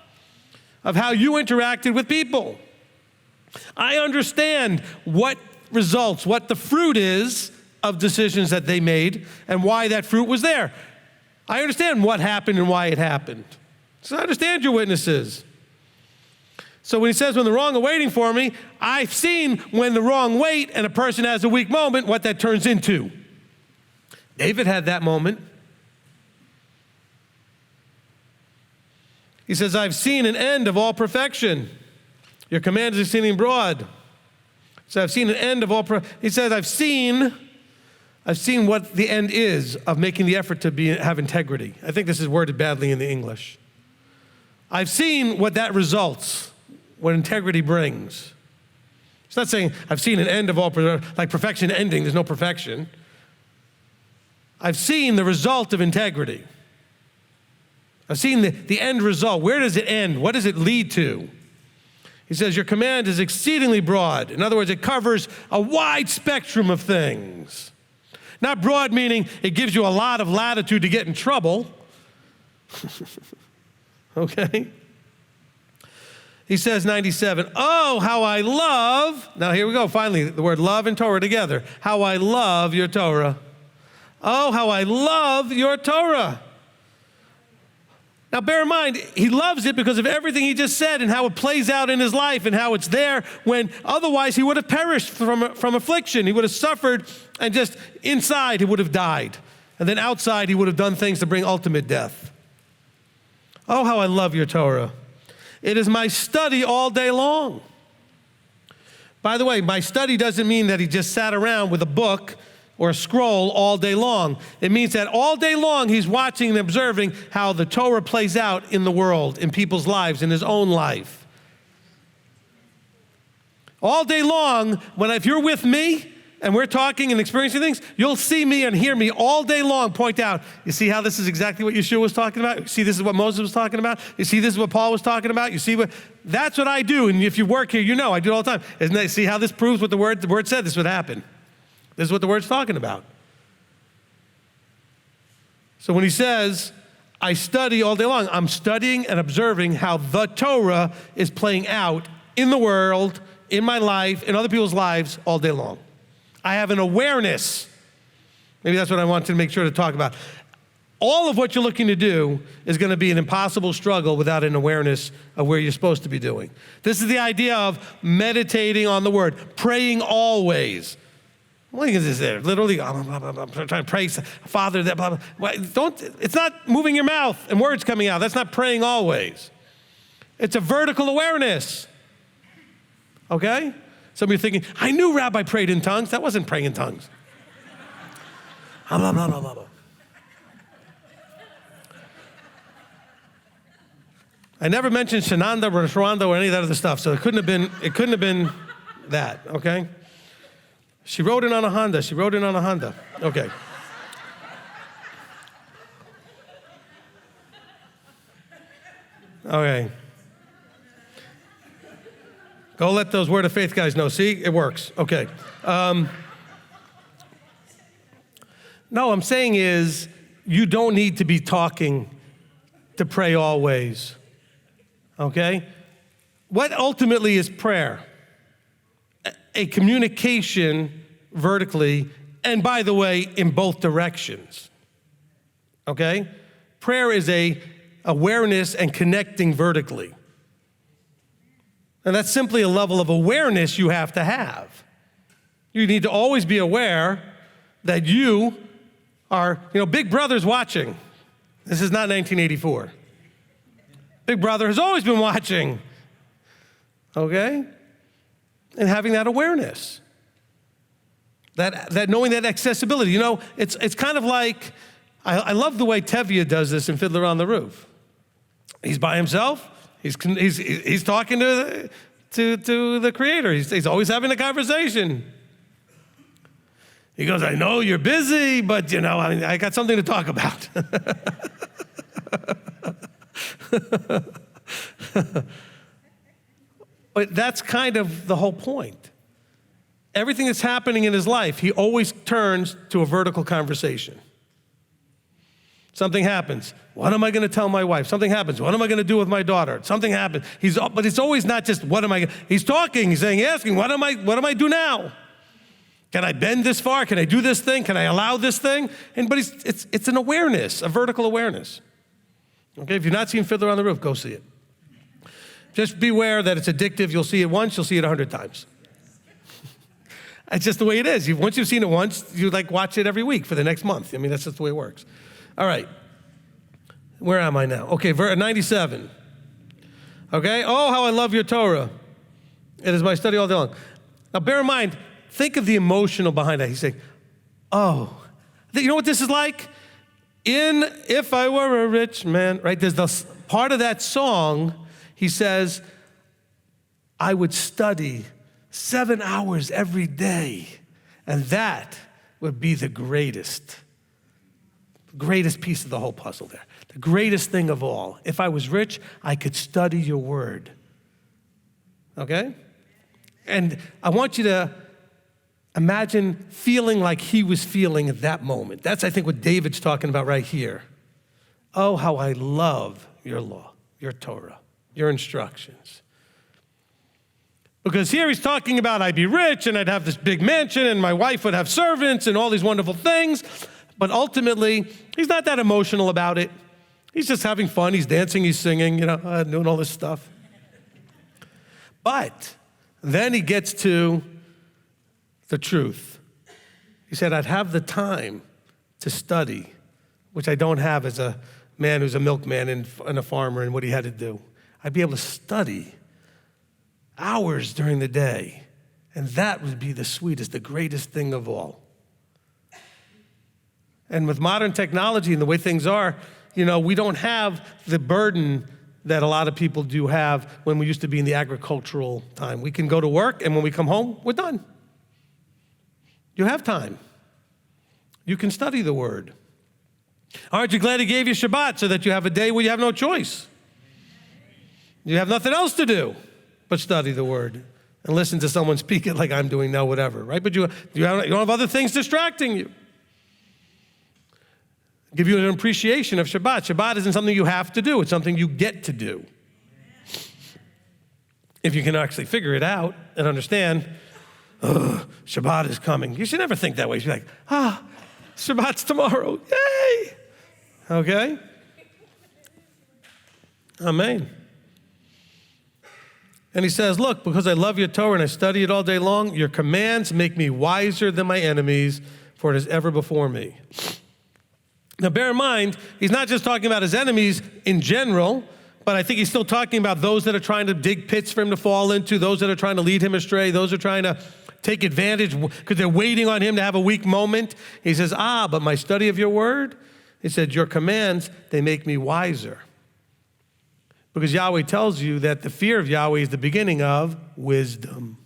of how you interacted with people. I understand what results, what the fruit is of decisions that they made and why that fruit was there. I understand what happened and why it happened. So I understand your witnesses. So when he says, when the wrong are waiting for me, I've seen when the wrong wait and a person has a weak moment, what that turns into. David had that moment. He says, I've seen an end of all perfection. Your command is exceeding broad. So I've seen an end of all he says, I've seen what the end is of making the effort to have integrity. I think this is worded badly in the English. I've seen what that results, what integrity brings. It's not saying I've seen an end of all, like perfection ending, there's no perfection. I've seen the result of integrity. I've seen the end result. Where does it end? What does it lead to? He says, your command is exceedingly broad. In other words, it covers a wide spectrum of things. Not broad meaning it gives you a lot of latitude to get in trouble. Okay? He says, 97, oh, how I love, now here we go, finally, the word love and Torah together. How I love your Torah. Oh, how I love your Torah. Now, bear in mind, he loves it because of everything he just said and how it plays out in his life and how it's there when otherwise he would have perished from affliction. He would have suffered and just inside he would have died. And then outside he would have done things to bring ultimate death. Oh, how I love your Torah. It is my study all day long. By the way, my study doesn't mean that he just sat around with a book or a scroll all day long. It means that all day long he's watching and observing how the Torah plays out in the world, in people's lives, in his own life. All day long, if you're with me and we're talking and experiencing things, you'll see me and hear me all day long point out, you see how this is exactly what Yeshua was talking about? You see this is what Moses was talking about? You see this is what Paul was talking about? You see that's what I do. And if you work here, you know I do it all the time. Isn't that, see how this proves what the word said? This would happen. This is what the word's talking about. So when he says, I study all day long, I'm studying and observing how the Torah is playing out in the world, in my life, in other people's lives all day long. I have an awareness. Maybe that's what I want to make sure to talk about. All of what you're looking to do is going to be an impossible struggle without an awareness of where you're supposed to be doing. This is the idea of meditating on the word, praying always. What is this? Literally, I'm trying to pray, Father, that blah, blah. It's not moving your mouth and words coming out. That's not praying always. It's a vertical awareness. Okay? Some of you are thinking, I knew Rabbi prayed in tongues. That wasn't praying in tongues. Blah, blah, blah, blah, blah. I never mentioned Shananda or Shawanda or any of that other stuff, so it couldn't have been that, okay? She rode in on a Honda. Okay. Okay. Go let those Word of Faith guys know. See, it works. Okay. No, I'm saying is you don't need to be talking to pray always. Okay? What ultimately is prayer? A communication vertically, and by the way, in both directions. Okay? Prayer is a awareness and connecting vertically. And that's simply a level of awareness you have to have. You need to always be aware that you are, Big Brother's watching. This is not 1984. Big Brother has always been watching. Okay? And having that awareness, that knowing that accessibility. It's kind of like, I love the way Tevye does this in Fiddler on the Roof. He's by himself, He's talking to the Creator. He's always having a conversation. He goes, I know you're busy, but, I got something to talk about. But that's kind of the whole point. Everything that's happening in his life, he always turns to a vertical conversation. Something happens. What am I going to tell my wife? Something happens. What am I going to do with my daughter? Something happens. But it's always not just what am I. He's talking. He's saying, asking, what am I do now? Can I bend this far? Can I do this thing? Can I allow this thing? But it's an awareness, a vertical awareness. Okay, if you've not seen Fiddler on the Roof, go see it. Just beware that it's addictive. You'll see it once, you'll see it 100 times. It's just the way it is. Once you've seen it once, you watch it every week for the next month. That's just the way it works. All right. Where am I now? Okay, verse 97. Okay, oh, how I love your Torah. It is my study all day long. Now, bear in mind, think of the emotional behind that. He's saying, oh, you know what this is like? If I were a rich man, right? There's the part of that song, he says, I would study 7 hours every day, and that would be the greatest piece of the whole puzzle there. The greatest thing of all. If I was rich, I could study your word. Okay? And I want you to imagine feeling like he was feeling at that moment. That's, I think, what David's talking about right here. Oh, how I love your law, your Torah, your instructions. Because here he's talking about I'd be rich and I'd have this big mansion and my wife would have servants and all these wonderful things. But ultimately, he's not that emotional about it. He's just having fun. He's dancing, he's singing, doing all this stuff. But then he gets to the truth. He said, I'd have the time to study, which I don't have as a man who's a milkman and a farmer and what he had to do. I'd be able to study hours during the day, and that would be the sweetest, the greatest thing of all. And with modern technology and the way things are, we don't have the burden that a lot of people do have when we used to be in the agricultural time. We can go to work, and when we come home, we're done. You have time. You can study the word. Aren't you glad he gave you Shabbat so that you have a day where you have no choice? You have nothing else to do but study the word and listen to someone speak it like I'm doing now, whatever, right? But you don't have other things distracting you. Give you an appreciation of Shabbat. Shabbat isn't something you have to do. It's something you get to do. If you can actually figure it out and understand, Shabbat is coming. You should never think that way. You should be like, Shabbat's tomorrow. Yay! Okay? Amen. And he says, look, because I love your Torah and I study it all day long, your commands make me wiser than my enemies, for it is ever before me. Now, bear in mind, he's not just talking about his enemies in general, but I think he's still talking about those that are trying to dig pits for him to fall into, those that are trying to lead him astray, those that are trying to take advantage because they're waiting on him to have a weak moment. He says, but my study of your word, he said, your commands, they make me wiser. Because Yahweh tells you that the fear of Yahweh is the beginning of wisdom.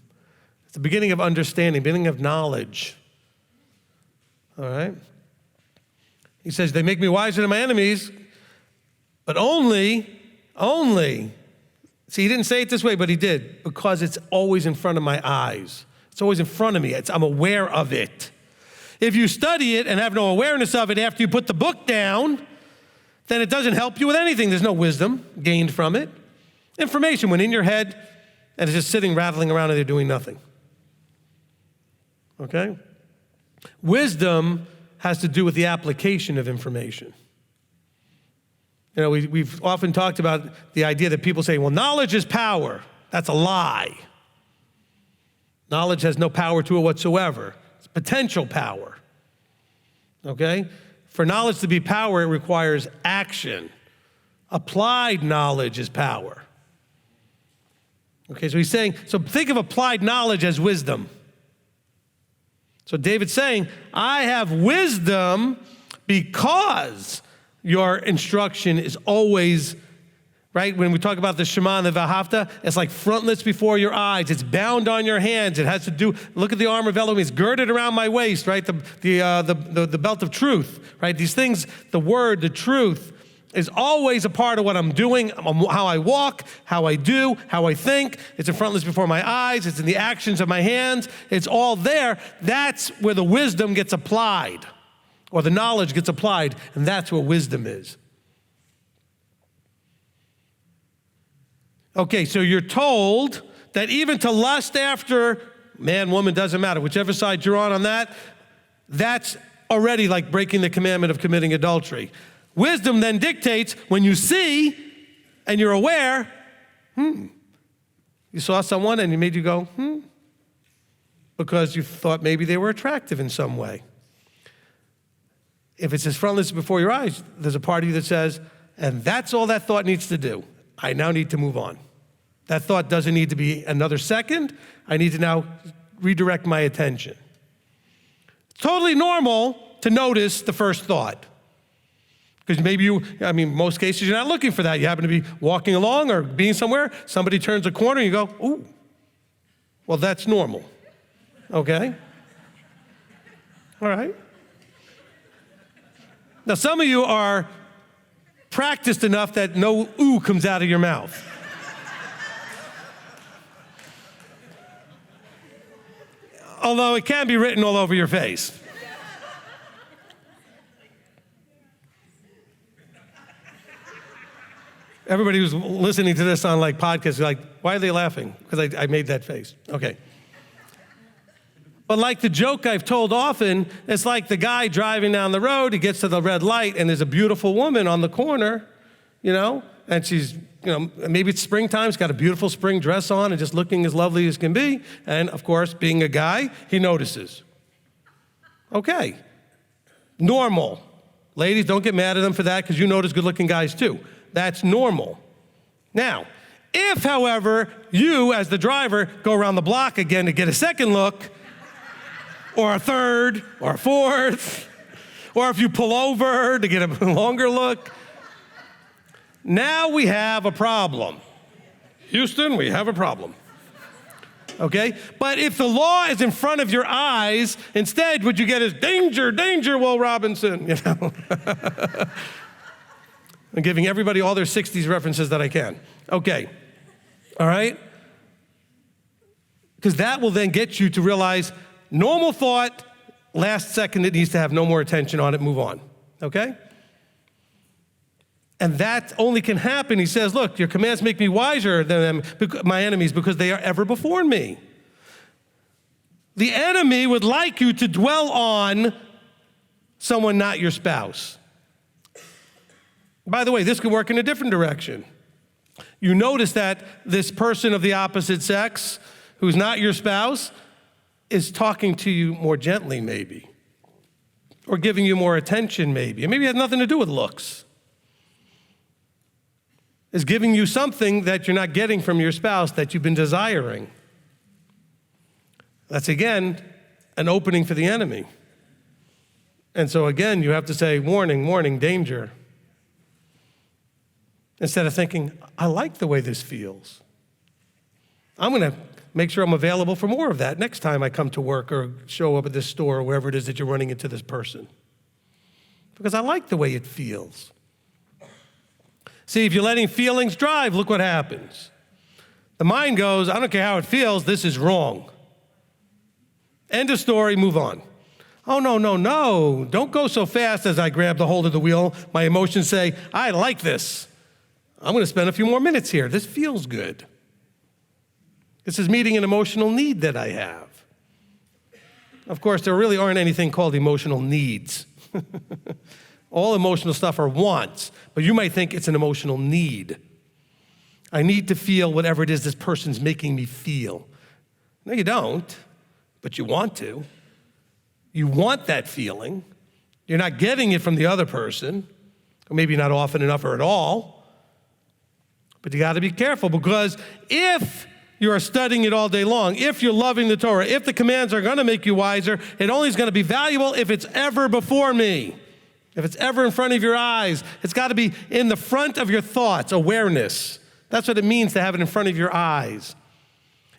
It's the beginning of understanding, beginning of knowledge. All right? He says, they make me wiser than my enemies, but only, see, he didn't say it this way, but he did, because it's always in front of my eyes. It's always in front of me. I'm aware of it. If you study it and have no awareness of it after you put the book down, then it doesn't help you with anything. There's no wisdom gained from it. Information went in your head and it's just sitting, rattling around, and they're doing nothing. Okay? Wisdom has to do with the application of information. We've often talked about the idea that people say, well, knowledge is power. That's a lie. Knowledge has no power to it whatsoever. It's potential power. Okay? For knowledge to be power, it requires action. Applied knowledge is power. Okay, so he's saying, so think of applied knowledge as wisdom. So David's saying, I have wisdom because your instruction is always right? When we talk about the Shema and the Vahavta, it's like frontlets before your eyes. It's bound on your hands. It has to do, look at the armor of Elohim. It's girded around my waist, right? The belt of truth, right? These things, the word, the truth, is always a part of what I'm doing, how I walk, how I do, how I think. It's in frontlets before my eyes. It's in the actions of my hands. It's all there. That's where the wisdom gets applied, or the knowledge gets applied, and that's where wisdom is. Okay, so you're told that even to lust after man, woman, doesn't matter, whichever side you're on that, that's already like breaking the commandment of committing adultery. Wisdom then dictates when you see and you're aware, you saw someone and it made you go, because you thought maybe they were attractive in some way. If it's as frontlets before your eyes, there's a part of you that says, and that's all that thought needs to do. I now need to move on. That thought doesn't need to be another second. I need to now redirect my attention. It's totally normal to notice the first thought. Because maybe most cases you're not looking for that. You happen to be walking along or being somewhere, somebody turns a corner and you go, ooh. Well, that's normal. Okay? All right. Now, some of you are practiced enough that no ooh comes out of your mouth. Although it can be written all over your face. Everybody who's listening to this on podcasts is like, why are they laughing? Because I made that face. Okay. But like the joke I've told often, it's like the guy driving down the road, he gets to the red light and there's a beautiful woman on the corner, and she's, maybe it's springtime, she's got a beautiful spring dress on and just looking as lovely as can be. And of course, being a guy, he notices. Okay. Normal. Ladies, don't get mad at them for that because you notice good-looking guys too. That's normal. Now, if, however, you as the driver go around the block again to get a second look, or a third, or a fourth, or if you pull over to get a longer look, now we have a problem. Houston, we have a problem. Okay? But if the law is in front of your eyes, instead what you get is danger, danger, Will Robinson, I'm giving everybody all their 60s references that I can. Okay. All right? Because that will then get you to realize normal thought, last second it needs to have no more attention on it, move on. Okay? And that only can happen, he says, look, your commands make me wiser than them, my enemies, because they are ever before me. The enemy would like you to dwell on someone not your spouse. By the way, this could work in a different direction. You notice that this person of the opposite sex, who's not your spouse, is talking to you more gently, maybe, or giving you more attention, maybe. And maybe it has nothing to do with looks. Is giving you something that you're not getting from your spouse that you've been desiring. That's, again, an opening for the enemy. And so, again, you have to say, warning, warning, danger. Instead of thinking, I like the way this feels. I'm going to make sure I'm available for more of that next time I come to work or show up at this store or wherever it is that you're running into this person. Because I like the way it feels. See, if you're letting feelings drive, look what happens. The mind goes, I don't care how it feels, this is wrong. End of story, move on. Oh, no, no, no. Don't go so fast as I grab the hold of the wheel. My emotions say, I like this. I'm going to spend a few more minutes here. This feels good. This is meeting an emotional need that I have. Of course, there really aren't anything called emotional needs. All emotional stuff are wants, but you might think it's an emotional need. I need to feel whatever it is this person's making me feel. No, you don't, but you want to. You want that feeling. You're not getting it from the other person, or maybe not often enough or at all. But you got to be careful, because if you are studying it all day long, if you're loving the Torah, if the commands are going to make you wiser, it only is going to be valuable if it's ever before me. If it's ever in front of your eyes, it's got to be in the front of your thoughts, awareness. That's what it means to have it in front of your eyes.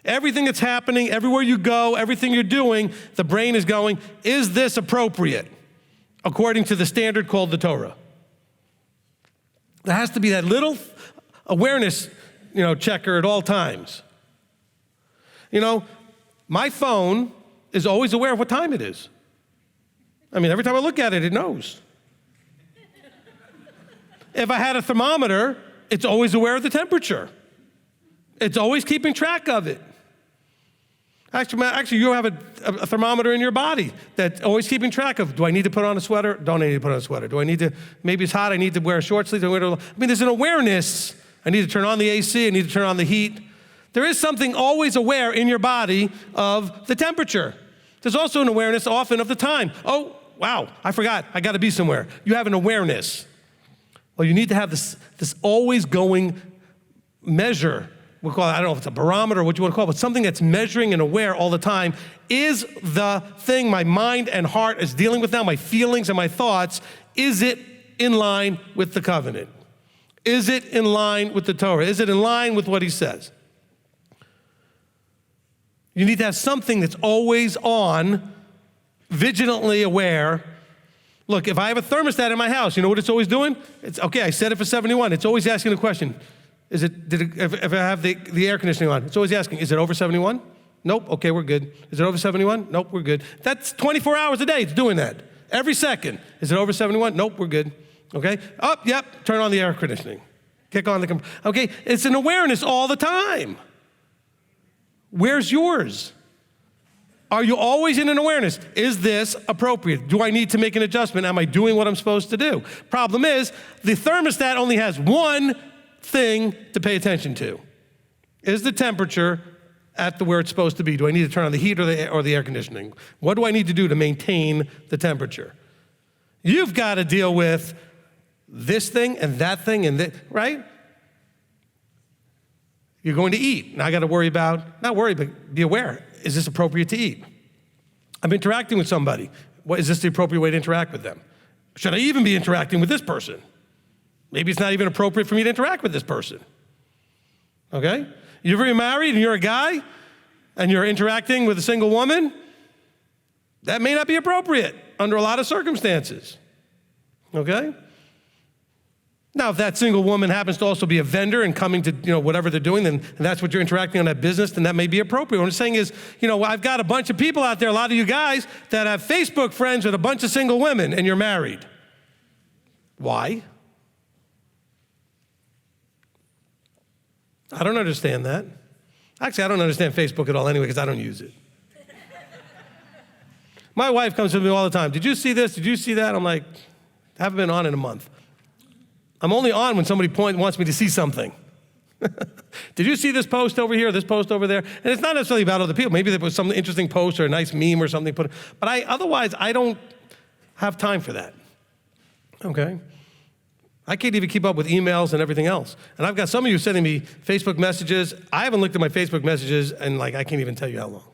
Everything that's happening, everywhere you go, everything you're doing, the brain is going, is this appropriate according to the standard called the Torah? There has to be that little awareness, checker at all times. My phone is always aware of what time it is. Every time I look at it, it knows. If I had a thermometer, it's always aware of the temperature. It's always keeping track of it. Actually, you have a thermometer in your body that's always keeping track of, do I need to put on a sweater? Don't I need to put on a sweater? Do I need to, maybe it's hot, I need to wear a short sleeve. There's an awareness. I need to turn on the AC, I need to turn on the heat. There is something always aware in your body of the temperature. There's also an awareness often of the time. Oh, wow, I forgot, I gotta be somewhere. You have an awareness. Well, you need to have this always going measure. We'll call it, I don't know if it's a barometer or what you want to call it, but something that's measuring and aware all the time. Is the thing my mind and heart is dealing with now, my feelings and my thoughts, is it in line with the covenant? Is it in line with the Torah? Is it in line with what he says? You need to have something that's always on, vigilantly aware. Look, if I have a thermostat in my house, you know what it's always doing? It's okay, I set it for 71. It's always asking the question, if I have the air conditioning on, it's always asking, is it over 71? Nope, okay, we're good. Is it over 71? Nope, we're good. That's 24 hours a day, it's doing that. Every second. Is it over 71? Nope, we're good. Okay, yep, turn on the air conditioning. Kick on the, okay, it's an awareness all the time. Where's yours? Are you always in an awareness? Is this appropriate? Do I need to make an adjustment? Am I doing what I'm supposed to do? Problem is, the thermostat only has one thing to pay attention to. Is the temperature at where it's supposed to be? Do I need to turn on the heat or the air conditioning? What do I need to do to maintain the temperature? You've got to deal with this thing and that thing and that, right? You're going to eat. Now I got to worry about, not worry, but be aware. Is this appropriate to eat? I'm interacting with somebody. Is this the appropriate way to interact with them? Should I even be interacting with this person? Maybe it's not even appropriate for me to interact with this person. Okay? You're married and you're a guy and you're interacting with a single woman. That may not be appropriate under a lot of circumstances. Okay? Now, if that single woman happens to also be a vendor and coming to, whatever they're doing, and that's what you're interacting on that business, then that may be appropriate. What I'm saying is, I've got a bunch of people out there, a lot of you guys, that have Facebook friends with a bunch of single women, and you're married. Why? I don't understand that. Actually, I don't understand Facebook at all anyway, because I don't use it. My wife comes to me all the time. Did you see this? Did you see that? I'm like, I haven't been on in a month. I'm only on when somebody wants me to see something. Did you see this post over here, this post over there? And it's not necessarily about other people. Maybe there was some interesting post or a nice meme or something put. But otherwise, I don't have time for that. Okay? I can't even keep up with emails and everything else. And I've got some of you sending me Facebook messages. I haven't looked at my Facebook messages and I can't even tell you how long.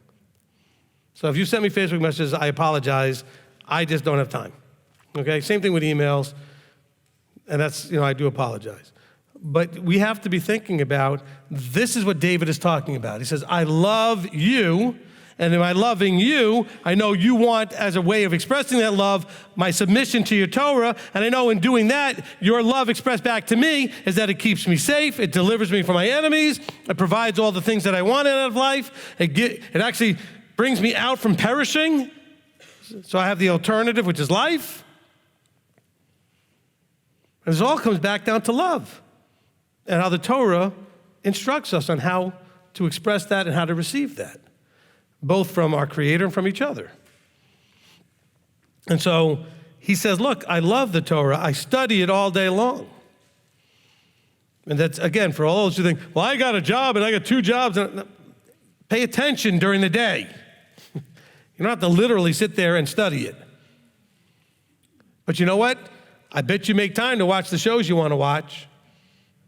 So if you send me Facebook messages, I apologize. I just don't have time. Okay? Same thing with emails. And that's, I do apologize. But we have to be thinking about, this is what David is talking about. He says, I love you, and in my loving you, I know you want, as a way of expressing that love, my submission to your Torah, and I know in doing that, your love expressed back to me is that it keeps me safe, it delivers me from my enemies, it provides all the things that I want out of life, it actually brings me out from perishing, so I have the alternative, which is life. And this all comes back down to love and how the Torah instructs us on how to express that and how to receive that, both from our Creator and from each other. And so he says, look, I love the Torah. I study it all day long. And that's, again, for all those who think, well, I got a job and I got 2 jobs. Pay attention during the day. You don't have to literally sit there and study it. But you know what? I bet you make time to watch the shows you want to watch.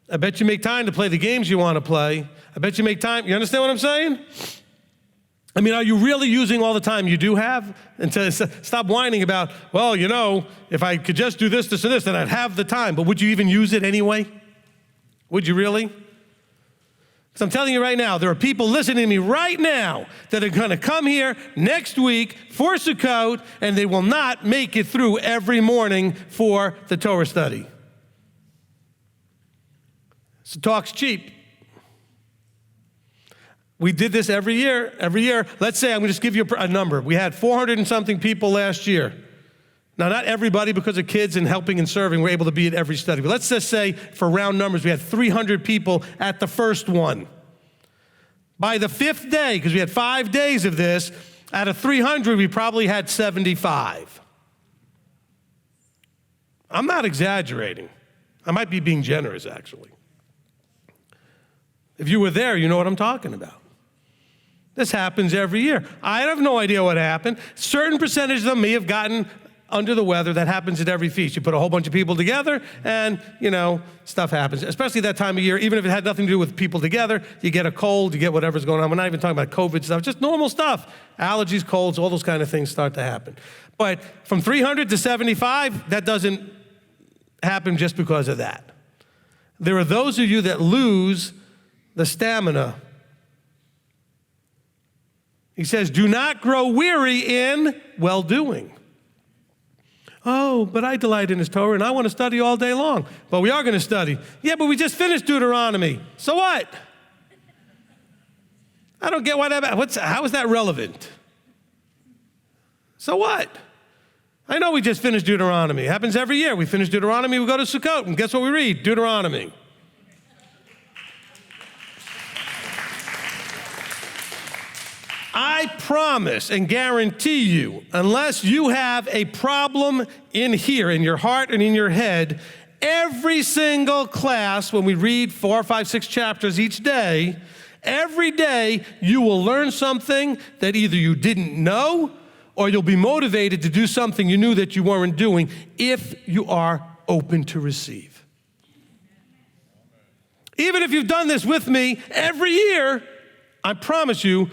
I bet you make time to play the games you want to play. I bet you make time. You understand what I'm saying? I mean, are you really using all the time you do have? And to stop whining about, well, if I could just do this, this, and this, then I'd have the time. But would you even use it anyway? Would you really? Because I'm telling you right now, there are people listening to me right now that are going to come here next week for Sukkot, and they will not make it through every morning for the Torah study. So talk's cheap. We did this every year. Let's say, I'm going to just give you a number. We had 400 and something people last year. Now, not everybody, because of kids and helping and serving, were able to be at every study. But let's just say, for round numbers, we had 300 people at the first one. By the fifth day, because we had 5 days of this, out of 300, we probably had 75. I'm not exaggerating. I might be being generous, actually. If you were there, you know what I'm talking about. This happens every year. I have no idea what happened. Certain percentage of them may have gotten under the weather. That happens at every feast. You put a whole bunch of people together and, stuff happens. Especially that time of year, even if it had nothing to do with people together, you get a cold, you get whatever's going on. We're not even talking about COVID stuff, just normal stuff. Allergies, colds, all those kind of things start to happen. But from 300 to 75, that doesn't happen just because of that. There are those of you that lose the stamina. He says, do not grow weary in well-doing. Oh, but I delight in his Torah, and I want to study all day long. But we are going to study. Yeah, but we just finished Deuteronomy. So what? I don't get why how is that relevant? So what? I know we just finished Deuteronomy. It happens every year. We finish Deuteronomy, we go to Sukkot, and guess what we read? Deuteronomy. I promise and guarantee you, unless you have a problem in here, in your heart and in your head, every single class, when we read 4, 5, 6 chapters each day, every day you will learn something that either you didn't know or you'll be motivated to do something you knew that you weren't doing if you are open to receive. Even if you've done this with me every year, I promise you,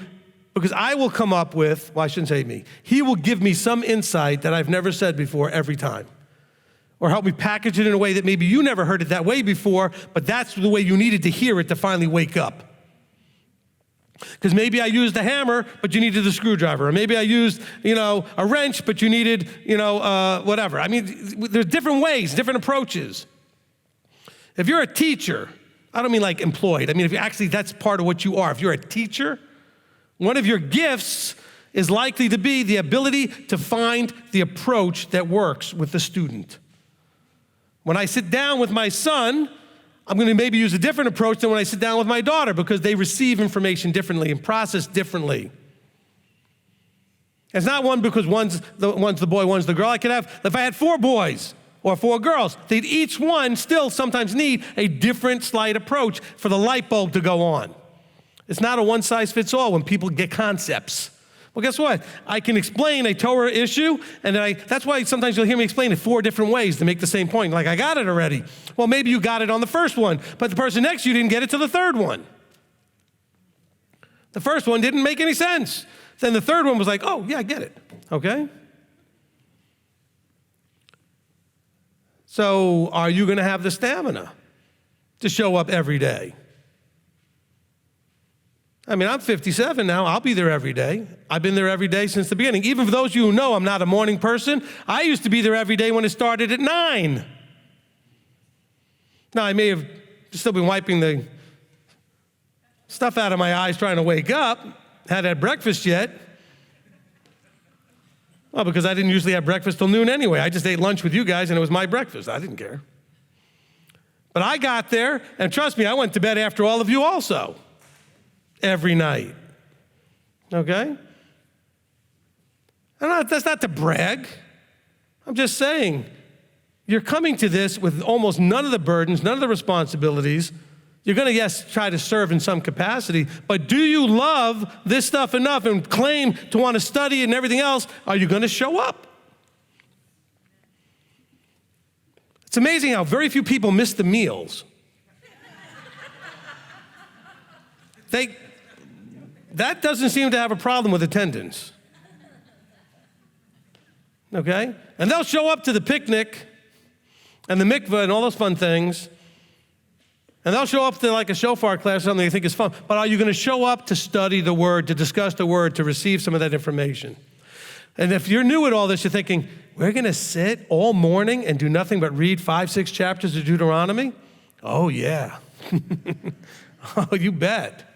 because I will come up with, well, I shouldn't say me, he will give me some insight that I've never said before every time. Or help me package it in a way that maybe you never heard it that way before, but that's the way you needed to hear it to finally wake up. Because maybe I used a hammer, but you needed a screwdriver. Or maybe I used, a wrench, but you needed, whatever. I mean, there's different ways, different approaches. If you're a teacher, I don't mean like employed. I mean, that's part of what you are. If you're a teacher, one of your gifts is likely to be the ability to find the approach that works with the student. When I sit down with my son, I'm going to maybe use a different approach than when I sit down with my daughter because they receive information differently and process differently. It's not one because one's the boy, one's the girl. If I had 4 boys or 4 girls, they'd each one still sometimes need a different slight approach for the light bulb to go on. It's not a one-size-fits-all when people get concepts. Well, guess what? I can explain a Torah issue, and that's why sometimes you'll hear me explain it 4 different ways to make the same point. Like, I got it already. Well, maybe you got it on the first one, but the person next to you didn't get it to the third one. The first one didn't make any sense. Then the third one was like, oh, yeah, I get it. Okay? So are you going to have the stamina to show up every day? I mean, I'm 57 now. I'll be there every day. I've been there every day since the beginning. Even for those of you who know I'm not a morning person, I used to be there every day when it started at 9. Now, I may have still been wiping the stuff out of my eyes trying to wake up. Hadn't had breakfast yet. Well, because I didn't usually have breakfast till noon anyway. I just ate lunch with you guys, and it was my breakfast. I didn't care. But I got there, and trust me, I went to bed after all of you also. Every night, okay? That's not to brag. I'm just saying, you're coming to this with almost none of the burdens, none of the responsibilities. You're going to, yes, try to serve in some capacity, but do you love this stuff enough and claim to want to study and everything else? Are you going to show up? It's amazing how very few people miss the meals. that doesn't seem to have a problem with attendance. Okay? And they'll show up to the picnic and the mikveh and all those fun things. And they'll show up to like a shofar class or something they think is fun. But are you going to show up to study the word, to discuss the word, to receive some of that information? And if you're new at all this, you're thinking, we're going to sit all morning and do nothing but read 5-6 chapters of Deuteronomy? Oh, yeah. Oh, you bet.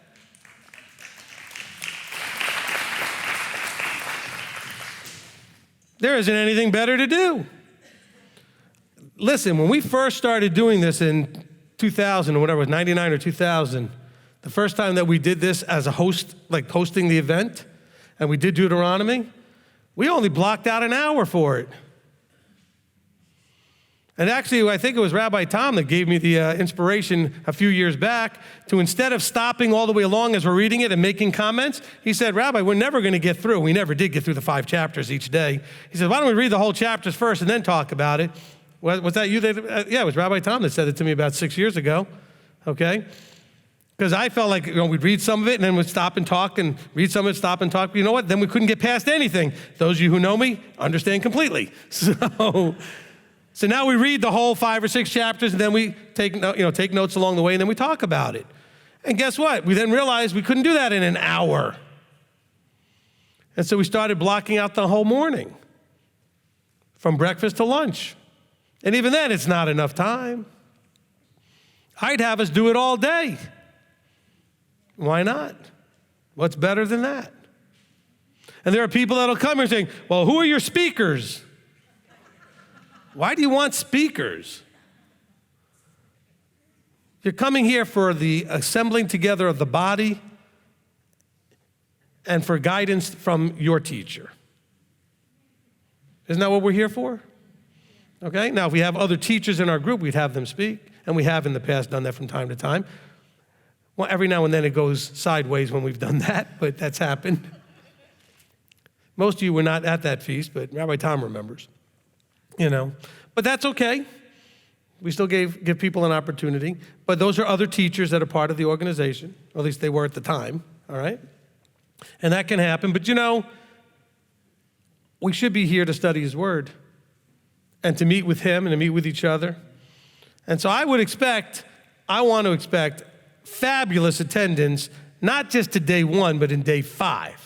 There isn't anything better to do. Listen, when we first started doing this in 2000 or whatever, it was 99 or 2000, the first time that we did this as a host, like hosting the event, and we did Deuteronomy, we only blocked out an hour for it. And actually, I think it was Rabbi Tom that gave me the inspiration a few years back to, instead of stopping all the way along as we're reading it and making comments, he said, Rabbi, we're never going to get through. We never did get through the 5 chapters each day. He said, why don't we read the whole chapters first and then talk about it? Was that you? Yeah, it was Rabbi Tom that said it to me about 6 years ago, okay? Because I felt like, we'd read some of it and then we'd stop and talk and read some of it, stop and talk. But you know what? Then we couldn't get past anything. Those of you who know me understand completely. So now we read the whole 5 or 6 chapters, and then we take notes along the way, and then we talk about it. And guess what? We then realized we couldn't do that in an hour. And so we started blocking out the whole morning, from breakfast to lunch. And even then, it's not enough time. I'd have us do it all day. Why not? What's better than that? And there are people that'll come here saying, well, who are your speakers? Why do you want speakers? You're coming here for the assembling together of the body and for guidance from your teacher. Isn't that what we're here for? Okay, now if we have other teachers in our group, we'd have them speak, and we have in the past done that from time to time. Well, every now and then it goes sideways when we've done that, but that's happened. Most of you were not at that feast, but Rabbi Tom remembers. But that's okay. We still give people an opportunity. But those are other teachers that are part of the organization, or at least they were at the time, all right? And that can happen. But we should be here to study his word and to meet with him and to meet with each other. And so I want to expect fabulous attendance, not just to day 1, but in day 5.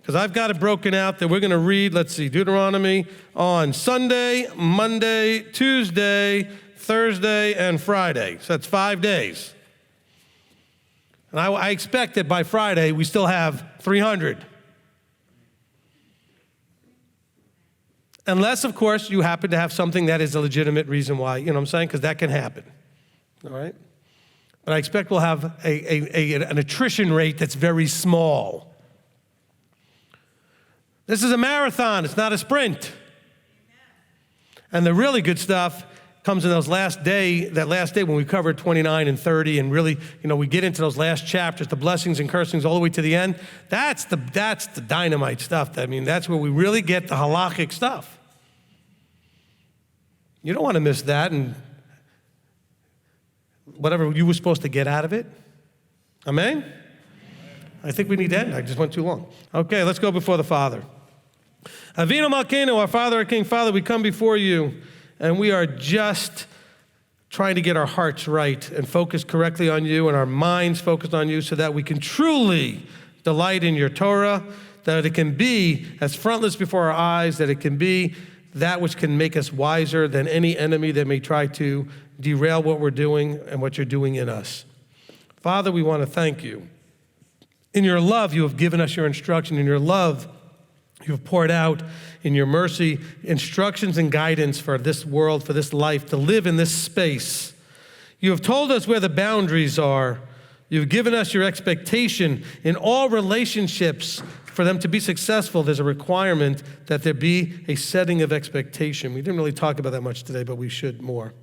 Because I've got it broken out that we're going to read, Deuteronomy on Sunday, Monday, Tuesday, Thursday, and Friday. So that's 5 days. And I expect that by Friday, we still have 300. Unless, of course, you happen to have something that is a legitimate reason why, you know what I'm saying? Because that can happen, all right? But I expect we'll have an attrition rate that's very small. This is a marathon, it's not a sprint. And the really good stuff comes in that last day when we covered 29 and 30 and really, we get into those last chapters, the blessings and cursings all the way to the end. That's the dynamite stuff. That's where we really get the halakhic stuff. You don't want to miss that and whatever you were supposed to get out of it. Amen? I think we need to end. I just went too long. Okay, let's go before the Father. Avinu Malkeinu, our Father, our King, Father, we come before you, and we are just trying to get our hearts right and focus correctly on you and our minds focused on you so that we can truly delight in your Torah, that it can be as frontless before our eyes, that it can be that which can make us wiser than any enemy that may try to derail what we're doing and what you're doing in us. Father, we want to thank you. In your love, you have given us your instruction. In your love, you have poured out in your mercy instructions and guidance for this world, for this life, to live in this space. You have told us where the boundaries are. You've given us your expectation in all relationships. For them to be successful, there's a requirement that there be a setting of expectation. We didn't really talk about that much today, but we should more.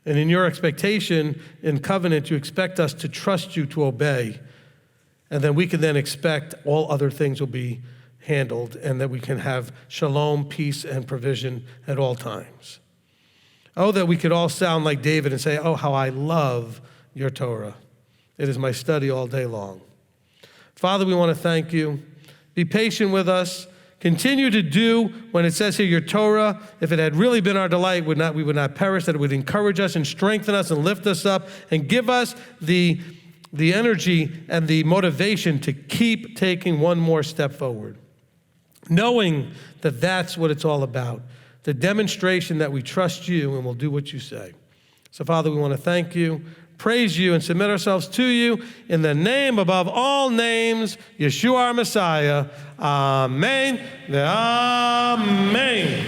And in your expectation, in covenant, you expect us to trust you, to obey. And then we can then expect all other things will be handled and that we can have shalom, peace, and provision at all times. Oh, that we could all sound like David and say, oh, how I love your Torah. It is my study all day long. Father, we want to thank you. Be patient with us. Continue to do, when it says here, your Torah, if it had really been our delight, we would not perish, that it would encourage us and strengthen us and lift us up and give us the energy and the motivation to keep taking one more step forward, knowing that that's what it's all about, the demonstration that we trust you and will do what you say. So, Father, we want to thank you, praise you, and submit ourselves to you in the name above all names, Yeshua our Messiah. Amen. Amen.